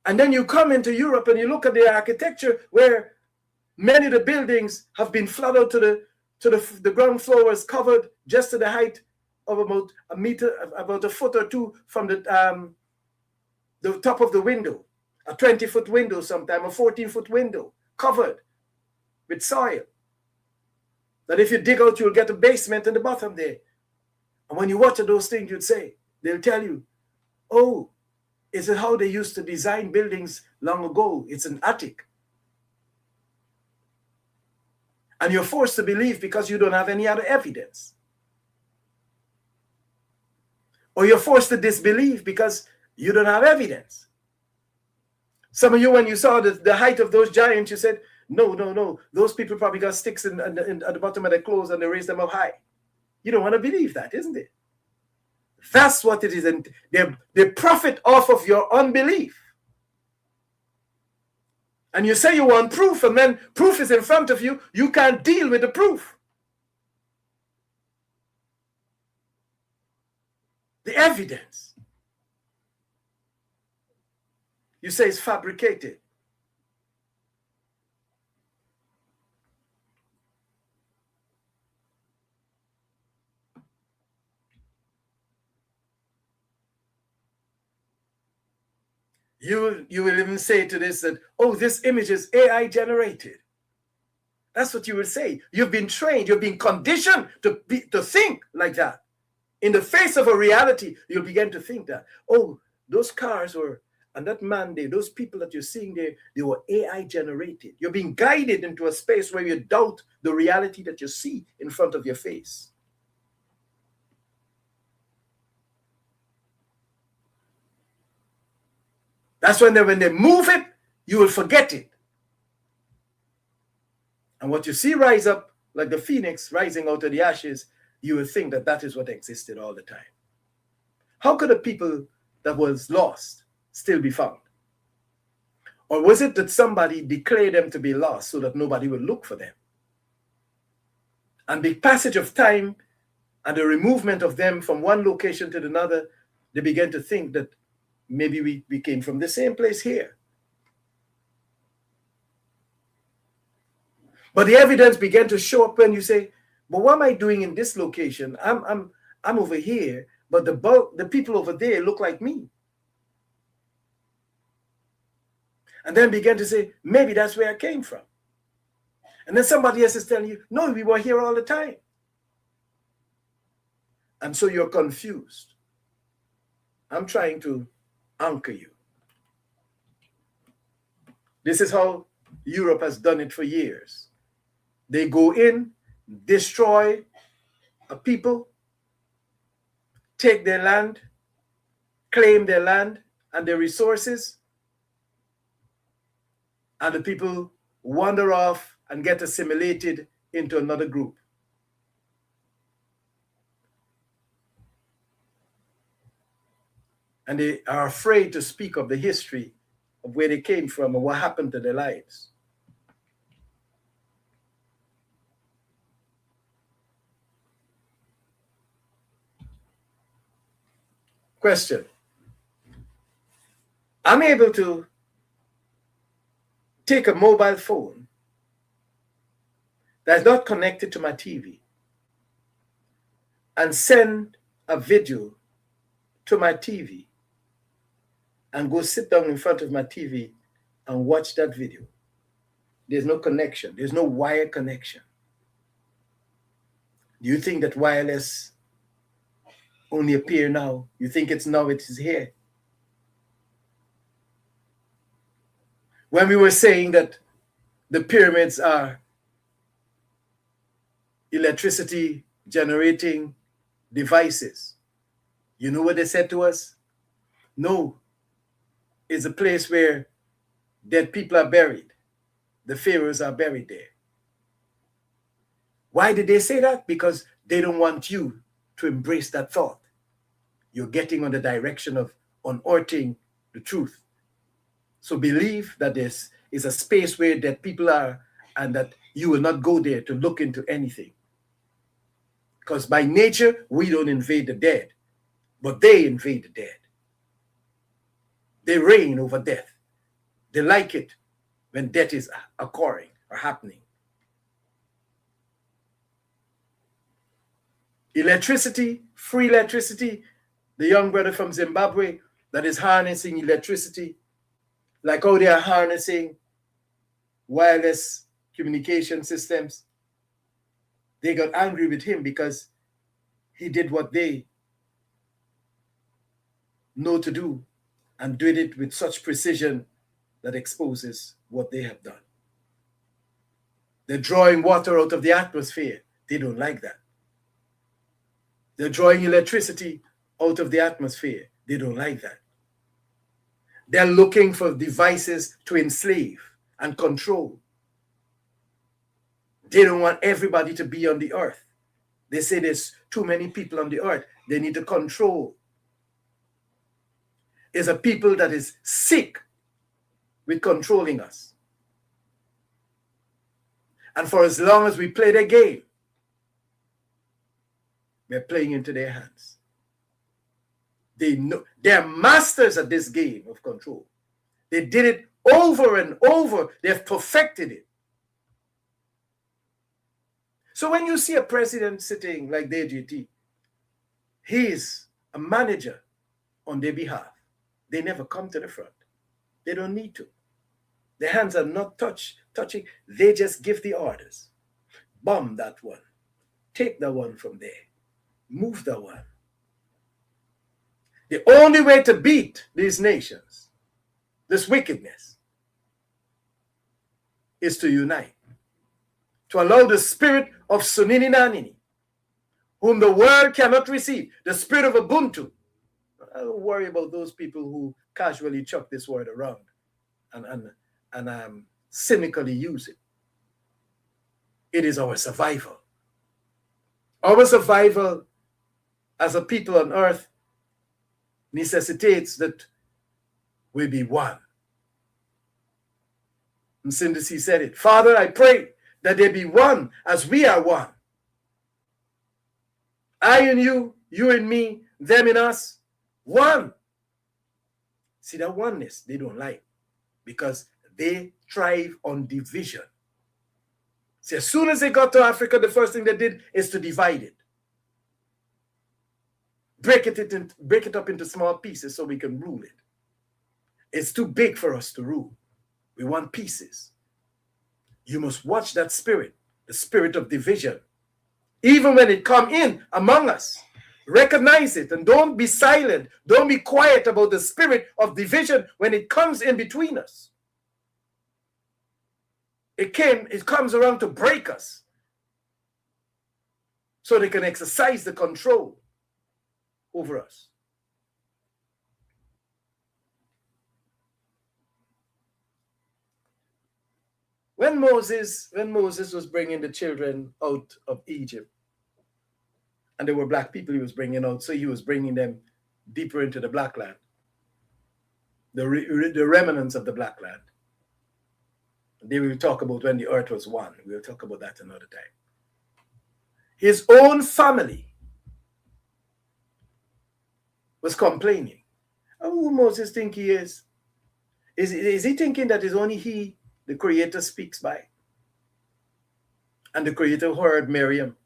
And then you come into Europe and you look at the architecture where many of the buildings have been flooded to the ground floor was covered just to the height of about a meter, about a foot or two from the top of the window, a 20-foot window, sometime a 14-foot window, covered with soil. That if you dig out, you'll get a basement in the bottom there. And when you watch those things, you'd say, they'll tell you, oh, is it how they used to design buildings long ago? It's an attic. And you're forced to believe because you don't have any other evidence. Or you're forced to disbelieve because you don't have evidence. Some of you, when you saw the height of those giants, you said, no, those people probably got sticks at the bottom of their clothes and they raised them up high. You don't want to believe that, isn't it? That's what it is. And they profit off of your unbelief. And you say you want proof, and then proof is in front of you. You can't deal with the proof. The evidence. You say it's fabricated. You will even say to this that, oh, this image is AI generated. That's what you will say. You've been trained, you've been conditioned to think like that. In the face of a reality, you'll begin to think that, oh, those cars were, and that man there, those people that you're seeing there, they were AI generated. You're being guided into a space where you doubt the reality that you see in front of your face. That's when they move it, you will forget it. And what you see rise up like the phoenix rising out of the ashes, you will think that that is what existed all the time. How could a people that was lost still be found? Or was it that somebody declared them to be lost so that nobody would look for them? And the passage of time and the removement of them from one location to another, they began to think that maybe we came from the same place here. But the evidence began to show up when you say, but what am I doing in this location? I'm over here, but the people over there look like me. And then began to say, maybe that's where I came from. And then somebody else is telling you, no, we were here all the time. And so you're confused. I'm trying to anchor you. This is how Europe has done it for years. They go in, destroy a people, take their land, claim their land and their resources, and the people wander off and get assimilated into another group. And they are afraid to speak of the history of where they came from and what happened to their lives. Question. I'm able to take a mobile phone that's not connected to my TV and send a video to my TV and go sit down in front of my TV and watch that video. There's no connection. There's no wire connection. Do you think that wireless only appear now? You think it's now it is here? When we were saying that the pyramids are electricity generating devices, you know what they said to us? No, it's a place where dead people are buried. The pharaohs are buried there. Why did they say that? Because they don't want you to embrace that thought. You're getting on the direction of unearthing the truth. So believe that this is a space where dead people are and that you will not go there to look into anything. Because by nature, we don't invade the dead, but they invade the dead. They reign over death. They like it when death is occurring or happening. Electricity, free electricity. The young brother from Zimbabwe that is harnessing electricity, like how they are harnessing wireless communication systems. They got angry with him because he did what they know to do and did it with such precision that exposes what they have done. They're drawing water out of the atmosphere. They don't like that. They're drawing electricity out of the atmosphere. They don't like that. They're looking for devices to enslave and control. They don't want everybody to be on the earth. They say there's too many people on the earth. They need to control. It's a people that is sick with controlling us. And for as long as we play their game, we're playing into their hands. They know they're masters at this game of control. They did it over and over. They've perfected it. So when you see a president sitting like the AGT, he's a manager on their behalf. They never come to the front. They don't need to. Their hands are not touching. They just give the orders. Bomb that one. Take that one from there. Move that one. The only way to beat these nations, this wickedness, is to unite. To allow the spirit of Sonini Nanini, whom the world cannot receive, the spirit of Ubuntu. I don't worry about those people who casually chuck this word around and cynically use it. It is our survival. Our survival as a people on earth necessitates that we be one. And Cindy said it. Father, I pray that they be one as we are one. I and you and me, them and us, one. See, that oneness they don't like because they thrive on division. See, as soon as they got to Africa, the first thing they did is to divide it. Break it up into small pieces so we can rule it. It's too big for us to rule. We want pieces. You must watch that spirit, the spirit of division. Even when it come in among us, recognize it and don't be silent. Don't be quiet about the spirit of division when it comes in between us. It comes around to break us so they can exercise the control over us. When Moses was bringing the children out of Egypt, and there were black people he was bringing out, so he was bringing them deeper into the black land, the remnants of the black land. They will talk about when the earth was one. We'll talk about that another time. His own family was complaining. Who Moses think he is? Is he thinking that it's only he, the Creator, speaks by? And the Creator heard Miriam.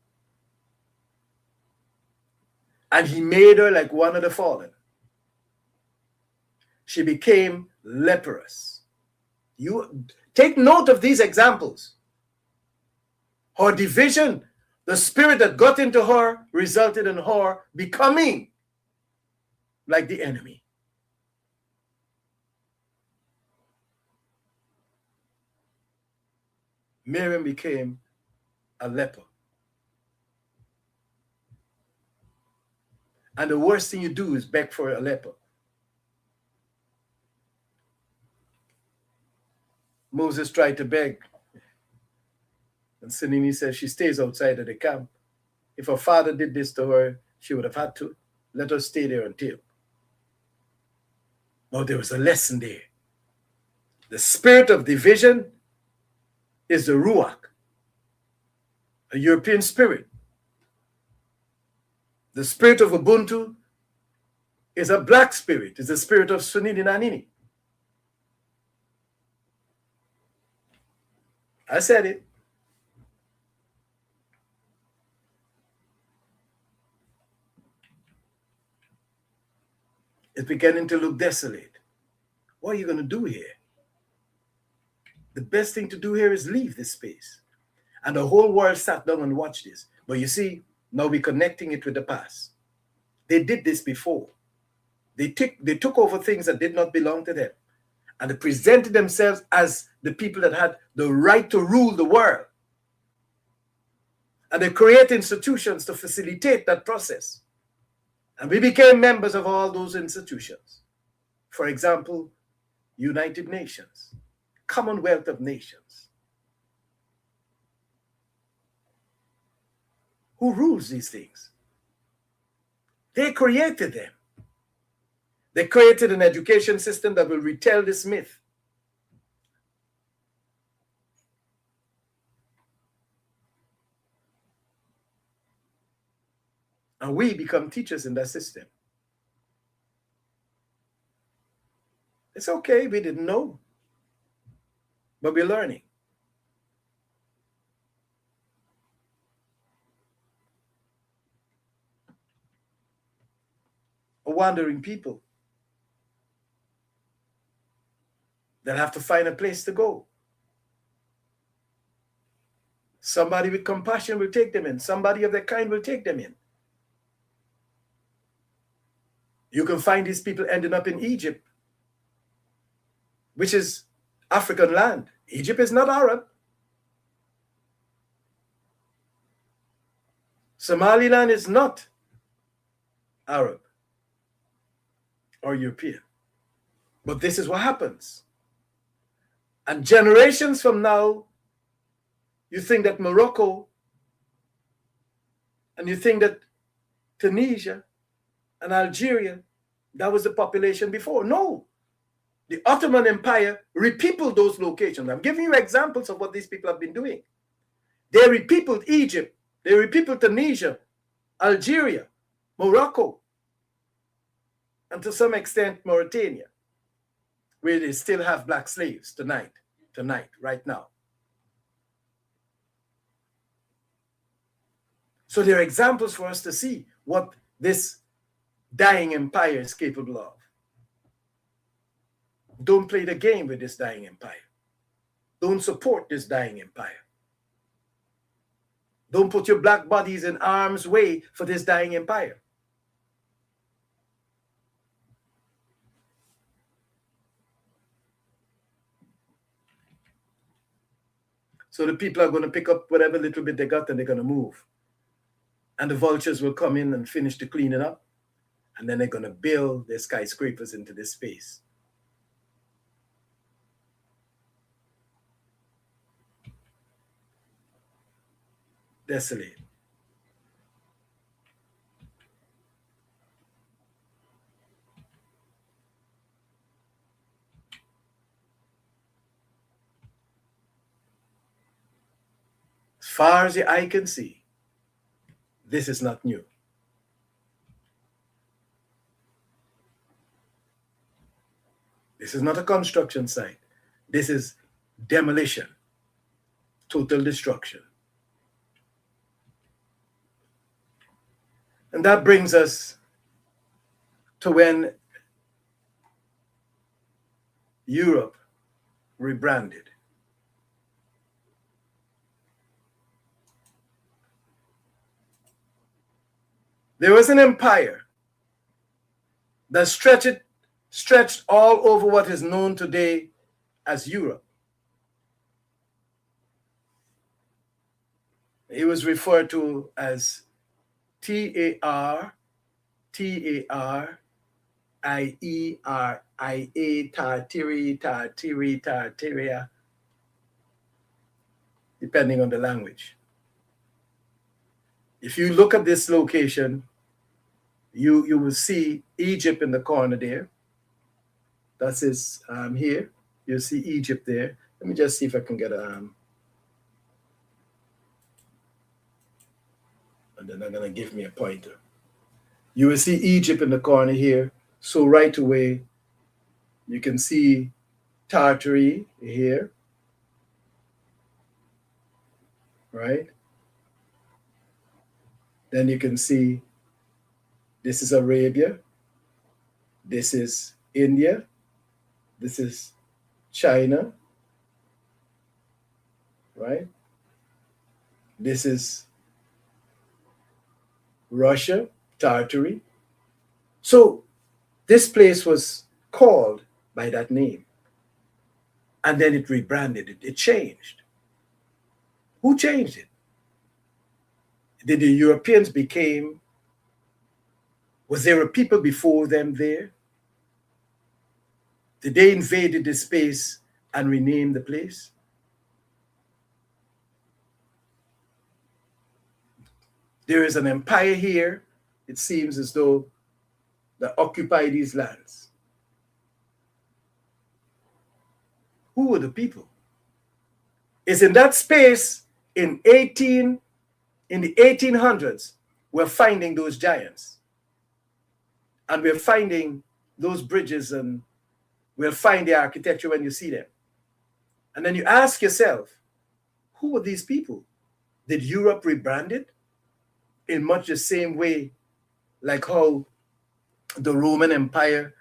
And he made her like one of the fallen. She became leprous. You take note of these examples. Her division, the spirit that got into her, resulted in her becoming like the enemy. Miriam became a leper. And the worst thing you do is beg for a leper. Moses tried to beg. And Sonini says she stays outside of the camp. If her father did this to her, she would have had to let her stay there until. Now there was a lesson there. The spirit of division is the Ruach, a European spirit. The spirit of Ubuntu is a black spirit. It's the spirit of Sonini Nanini. I said it. It's beginning to look desolate. What are you going to do here? The best thing to do here is leave this space. And the whole world sat down and watched this. But you see, now we're connecting it with the past. They did this before. They took over things that did not belong to them. And they presented themselves as the people that had the right to rule the world. And they create institutions to facilitate that process. And we became members of all those institutions. For example, United Nations, Commonwealth of Nations. Who rules these things? They created them. They created an education system that will retell this myth. And we become teachers in that system. It's okay, we didn't know. But we're learning. A wandering people that have to find a place to go. Somebody with compassion will take them in. Somebody of their kind will take them in. You can find these people ending up in Egypt, which is African land. Egypt is not Arab. Somaliland is not Arab or European. But this is what happens. And generations from now, you think that Morocco and you think that Tunisia and Algeria, that was the population before. No. The Ottoman Empire repeopled those locations. I'm giving you examples of what these people have been doing. They repeopled Egypt. They repeopled Tunisia, Algeria, Morocco, and to some extent Mauritania, where they still have black slaves tonight, right now. So there are examples for us to see what this dying empire is capable of. Don't play the game with this dying empire. Don't support this dying empire. Don't put your black bodies in harm's way for this dying empire. So the people are going to pick up whatever little bit they got and they're going to move. And the vultures will come in and finish to clean it up. And then they're going to build their skyscrapers into this space. Desolate. As far as the eye can see, this is not new. This is not a construction site. This is demolition, total destruction. And that brings us to when Europe rebranded. There was an empire that stretched all over what is known today as Europe. It was referred to as Tartarian, Tartaria, depending on the language. If you look at this location, you will see Egypt in the corner there. That's his here. You'll see Egypt there. Let me just see if I can get and then they're going to give me a pointer. You will see Egypt in the corner here. So right away, you can see Tartary here. right? Then you can see this is Arabia, this is India, this is China, right? This is Russia, Tartary. So this place was called by that name. And then it rebranded, it changed. Who changed it? Did the Europeans became, was there a people before them there? Did they invaded the space and renamed the place? There is an empire here, it seems as though, that occupy these lands. Who were the people? It's in that space in the 1800s, we're finding those giants. And we're finding those bridges, and we'll find the architecture when you see them. And then you ask yourself, who were these people? Did Europe rebrand it? In much the same way like how the Roman Empire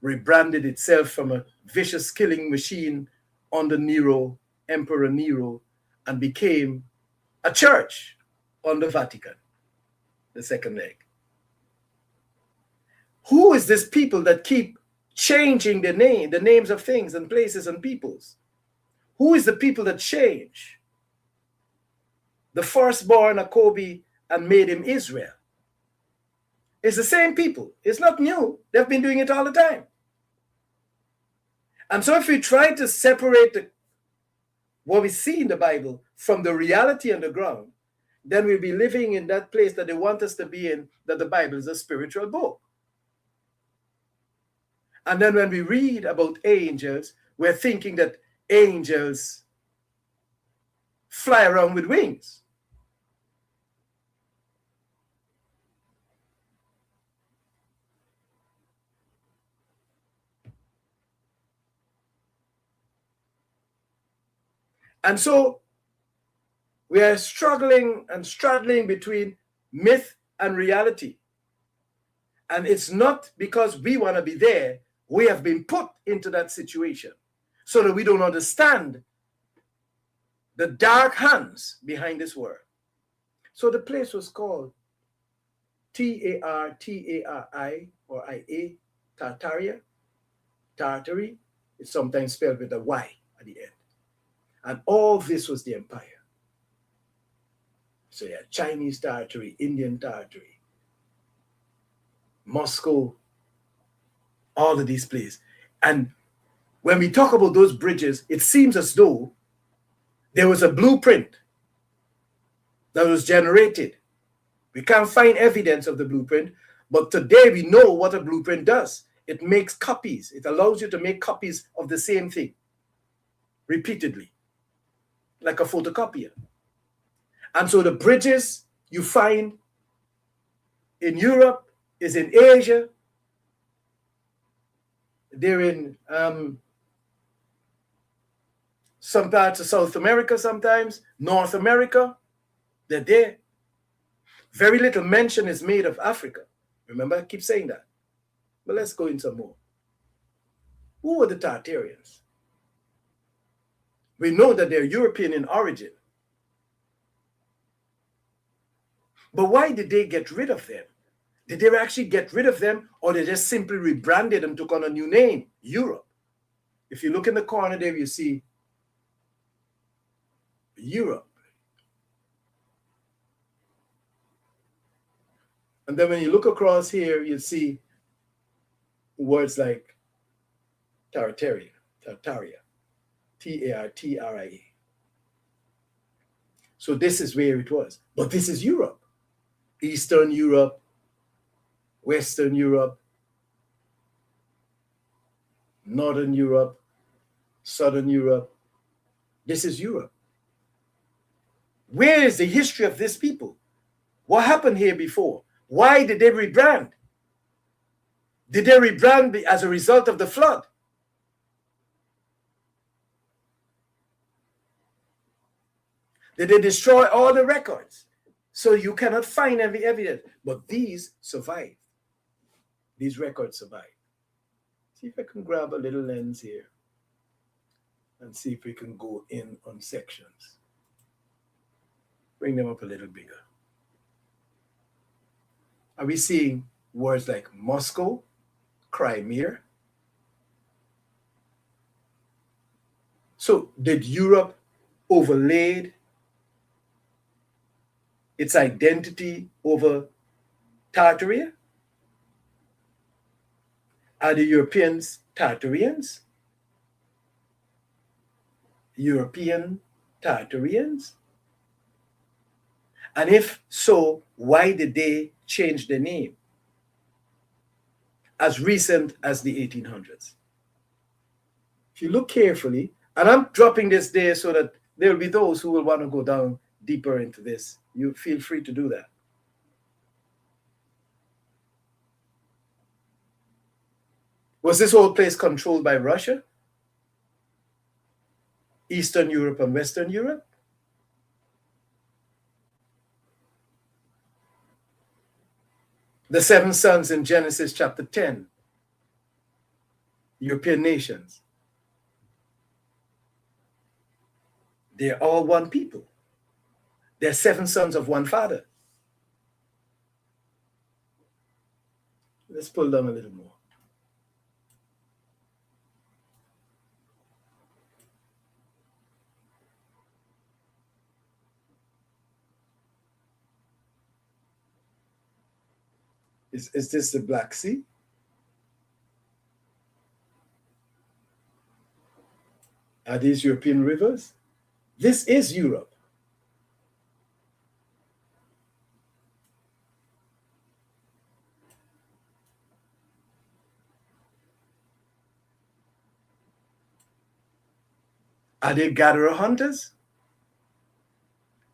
rebranded itself from a vicious killing machine under Nero, Emperor Nero, and became a church under Vatican, the second leg. Who is this people that keep changing the names of things and places and peoples? Who is the people that change? The firstborn of Kobe and made him Israel. It's the same people. It's not new. They've been doing it all the time. And so if we try to separate what we see in the Bible from the reality on the ground, then we'll be living in that place that they want us to be in, that the Bible is a spiritual book. And then when we read about angels, we're thinking that angels fly around with wings. And so we are struggling and straddling between myth and reality. And it's not because we want to be there. We have been put into that situation so that we don't understand the dark hands behind this word. So the place was called Tartari or IA, Tartaria, Tartary. It's sometimes spelled with a Y at the end. And all this was the empire. So you had Chinese Tartary, Indian Tartary, Moscow, all of these places. And when we talk about those bridges, it seems as though there was a blueprint that was generated. We can't find evidence of the blueprint, but today we know what a blueprint does. It makes copies. It allows you to make copies of the same thing repeatedly, like a photocopier. And so the bridges you find in Europe is in Asia. They're in some parts of South America sometimes, North America. They're there. Very little mention is made of Africa. Remember, I keep saying that. But let's go in some more. Who were the Tartarians? We know that they're European in origin. But why did they get rid of them? Did they actually get rid of them, or they just simply rebranded and took on a new name, Europe? If you look in the corner there, you see Europe. And then when you look across here, you see words like Tartaria, Tartria. So this is where it was. But this is Europe. Eastern Europe, Western Europe, Northern Europe, Southern Europe. This is Europe. Where is the history of these people? What happened here before? Why did they rebrand? Did they rebrand as a result of the flood? They destroy all the records. So you cannot find every evidence. But these survive. These records survive. See if I can grab a little lens here and see if we can go in on sections. Bring them up a little bigger. Are we seeing words like Moscow, Crimea? So did Europe overlaid its identity over Tartaria? Are the Europeans Tartarians? European Tartarians? And if so, why did they change the name as recent as the 1800s? If you look carefully, and I'm dropping this there so that there will be those who will want to go down deeper into this. You feel free to do that. Was this whole place controlled by Russia? Eastern Europe and Western Europe? The seven sons in Genesis chapter 10, European nations. They're all one people. They're seven sons of one father. Let's pull down a little more. Is this the Black Sea? Are these European rivers? This is Europe. Are they gatherer hunters?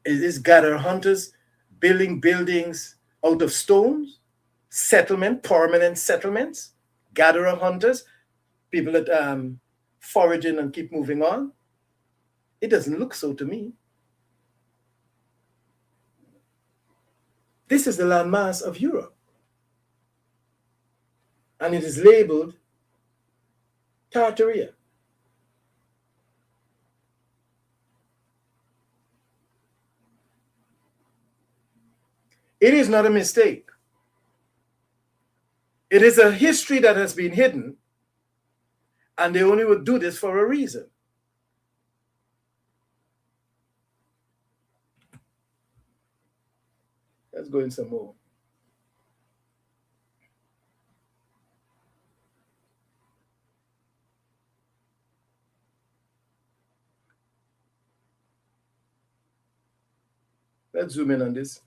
Is this gatherer hunters building buildings out of stones? Permanent settlements? Gatherer hunters? People that foraging and keep moving on? It doesn't look so to me. This is the landmass of Europe. And it is labeled Tartaria. It is not a mistake. It is a history that has been hidden, and they only would do this for a reason. Let's go in some more. Let's zoom in on this.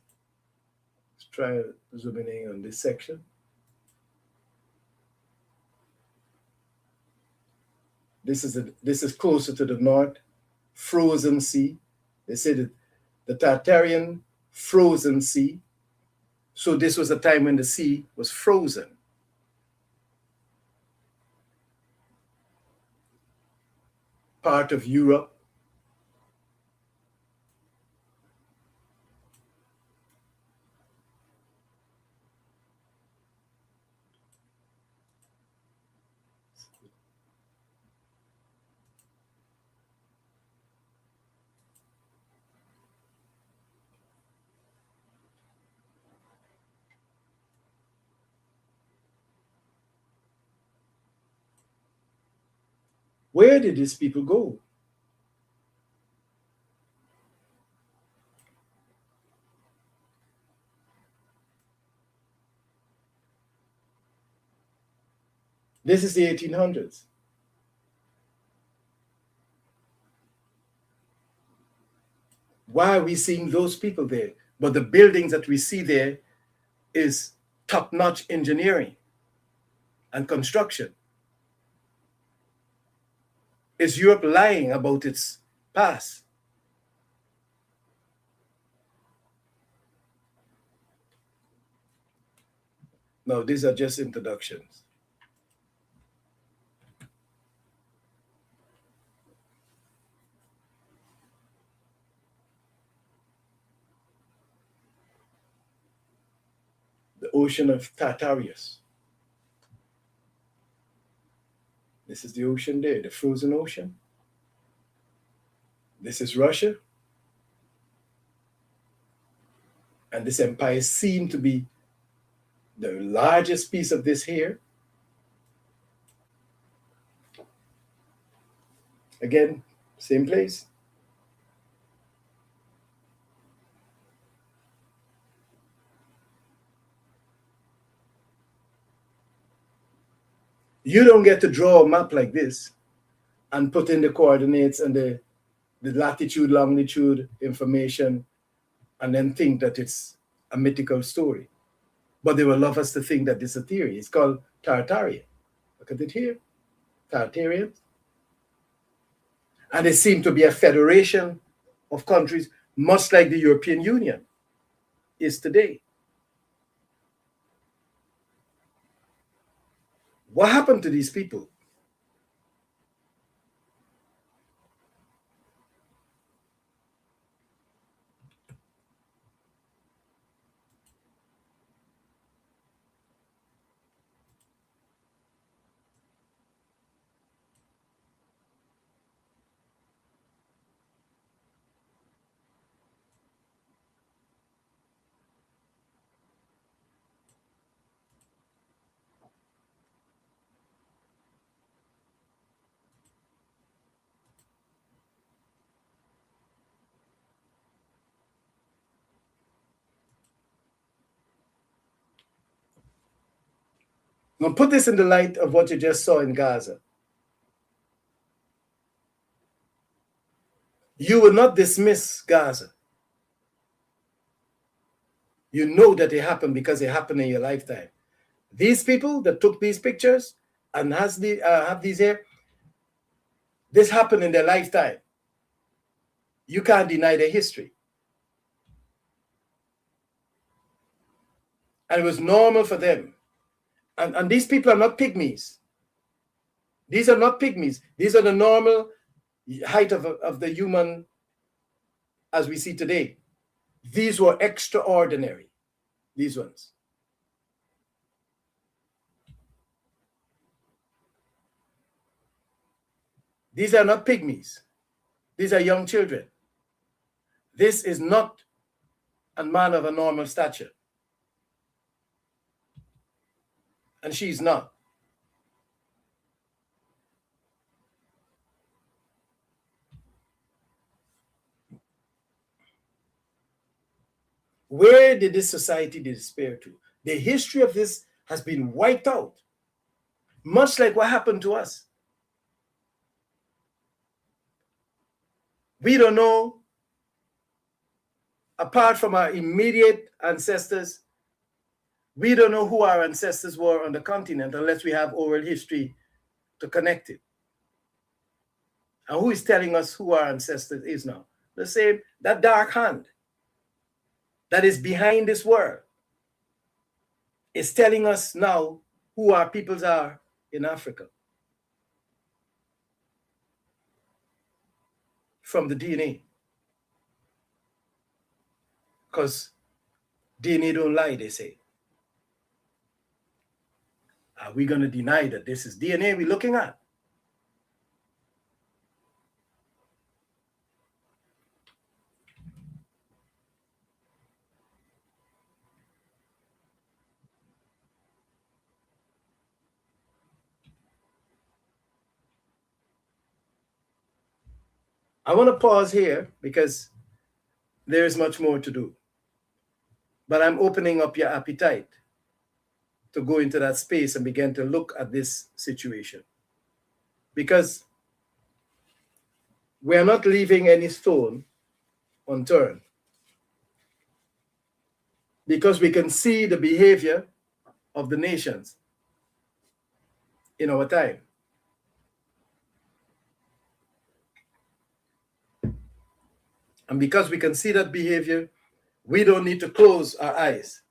Let's try zooming in on this section. This is closer to the north, frozen sea. They say that the Tartarian frozen sea. So this was a time when the sea was frozen. Part of Europe. Where did these people go? This is the 1800s. Why are we seeing those people there? But the buildings that we see there is top-notch engineering and construction. Is Europe lying about its past? No, these are just introductions. ocean of Tartarus. This is the ocean there, the frozen ocean. This is Russia. And this empire seemed to be the largest piece of this here. Again, same place. You don't get to draw a map like this and put in the coordinates and the latitude, longitude information and then think that it's a mythical story. But they will love us to think that this is a theory. It's called Tartarian. Look at it here, Tartarians. And it seemed to be a federation of countries, much like the European Union is today. What happened to these people? Now put this in the light of what you just saw in Gaza. You will not dismiss Gaza. You know that it happened because it happened in your lifetime. These people that took these pictures and have these here, this happened in their lifetime. You can't deny their history. And it was normal for them. And these people are not pygmies. These are not pygmies. These are the normal height of the human as we see today. These were extraordinary, these ones. These are not pygmies. These are young children. This is not a man of a normal stature. And she's not. Where did this society despair to? The history of this has been wiped out, much like what happened to us. We don't know, apart from our immediate ancestors, we don't know who our ancestors were on the continent unless we have oral history to connect it. And who is telling us who our ancestors is now? The same, that dark hand that is behind this world is telling us now who our peoples are in Africa. From the DNA. Because DNA don't lie, they say. Are we going to deny that this is DNA we're looking at? I want to pause here because there is much more to do. But I'm opening up your appetite to go into that space and begin to look at this situation. Because we are not leaving any stone unturned. Because we can see the behavior of the nations in our time. And because we can see that behavior, we don't need to close our eyes.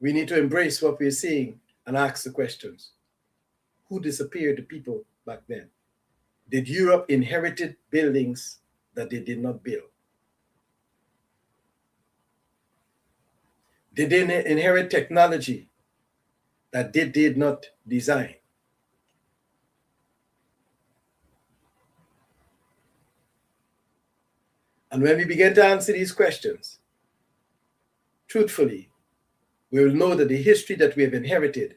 We need to embrace what we're seeing and ask the questions. Who disappeared the people back then? Did Europe inherited buildings that they did not build? They didn't inherit technology that they did not design. And when we begin to answer these questions, truthfully, we will know that the history that we have inherited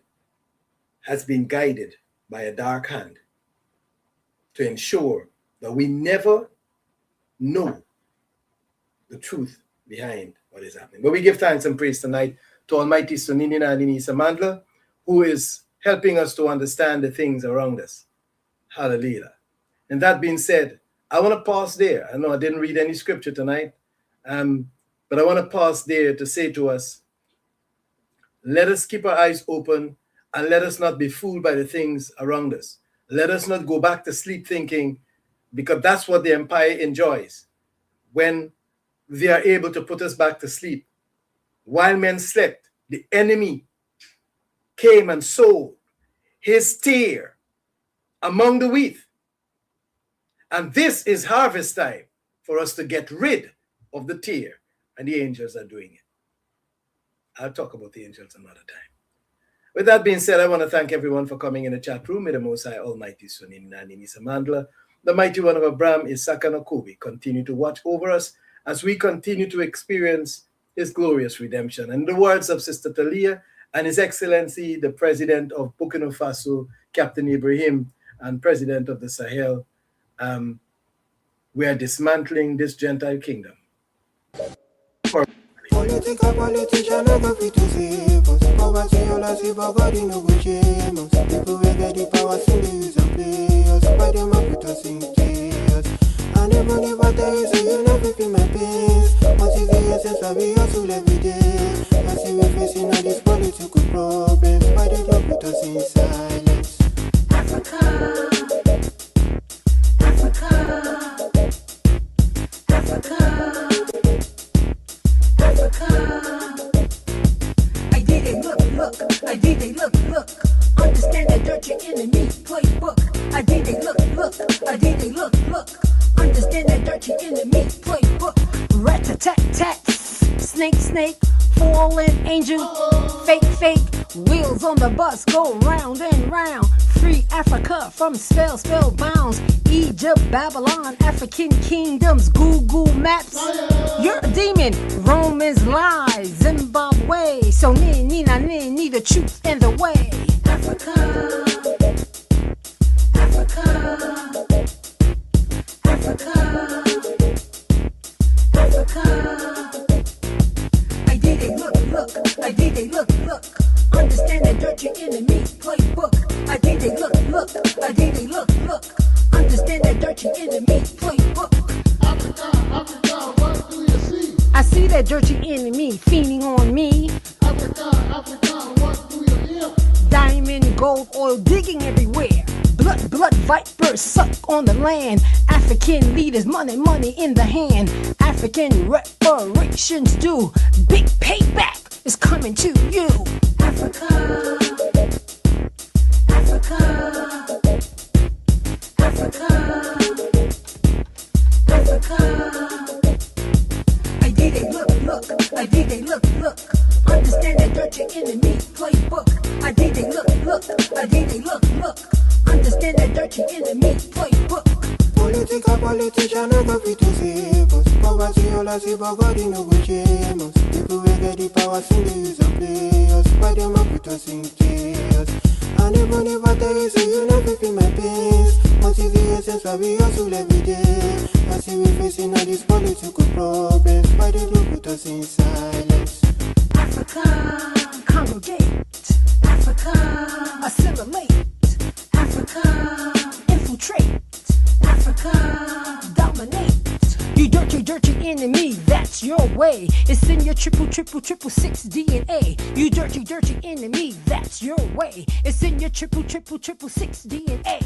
has been guided by a dark hand to ensure that we never know the truth behind what is happening. But we give thanks and praise tonight to Almighty Sonini Nanini, who is helping us to understand the things around us. Hallelujah. And that being said, I want to pause there. I know I didn't read any scripture tonight, but I want to pause there to say to us, let us keep our eyes open and let us not be fooled by the things around us. Let us not go back to sleep thinking, because that's what the empire enjoys, when they are able to put us back to sleep. While men slept, the enemy came and sowed his tear among the wheat. And this is harvest time for us to get rid of the tear, and the angels are doing it. I'll talk about the angels another time. With that being said, I want to thank everyone for coming in the chat room. May the Most High Almighty Sonini Nanini Samandla, the mighty one of Abraham, Isaac, and Jacob, continue to watch over us as we continue to experience his glorious redemption. And the words of Sister Talia and His Excellency, the President of Burkina Faso, Captain Ibrahim, and President of the Sahel, we are dismantling this Gentile kingdom. Political politician never fit to save us. Poverty all I see, but God no go shame us. People will get the power, still use and play us. By them up put us in tears. I never tell you, so you never feel my pains. What is the essence of we hustle every day? I see we facing all these political problems. Why they don't put us in silence? Africa. I did a look, understand that dirty enemy playbook. I did a look, understand that dirty enemy playbook. Rat-a-tat-tat, snake, fallen angel, fake, wheels on the bus go round and round. Free Africa from spellbounds. Egypt, Babylon, African kingdoms, Google Maps. You're a demon, Romans lie, Zimbabwe. So Nini Nanini, the truth and the way. Africa. I did a look, understand the dirty enemy playbook. I did a look, understand that dirty enemy playbook. Africa, what do you see? I see that dirty enemy fiending on me. Africa, what do you hear? Diamond, gold, oil digging everywhere. Blood vipers suck on the land. African leaders, money in the hand. African reparations due. Big payback is coming to you. Africa. I did a look, understand that dirty enemy playbook. I did a look, understand that dirty enemy playbook. Political politician never fit to save us. Poverty all I see, but God no go shame us. People will get the power, still they use and play us. Why them up put us in tears? I never tell you, so you never feel my pains. What is the essence of we hustle every day? I see we facing all these political problems. Why they don't put us in silence? Africa, congregate. Africa, assimilate. Africa, infiltrate. Africa, dominate. You dirty enemy, that's your way. It's in your triple six DNA. You dirty enemy, that's your way. It's in your triple six DNA.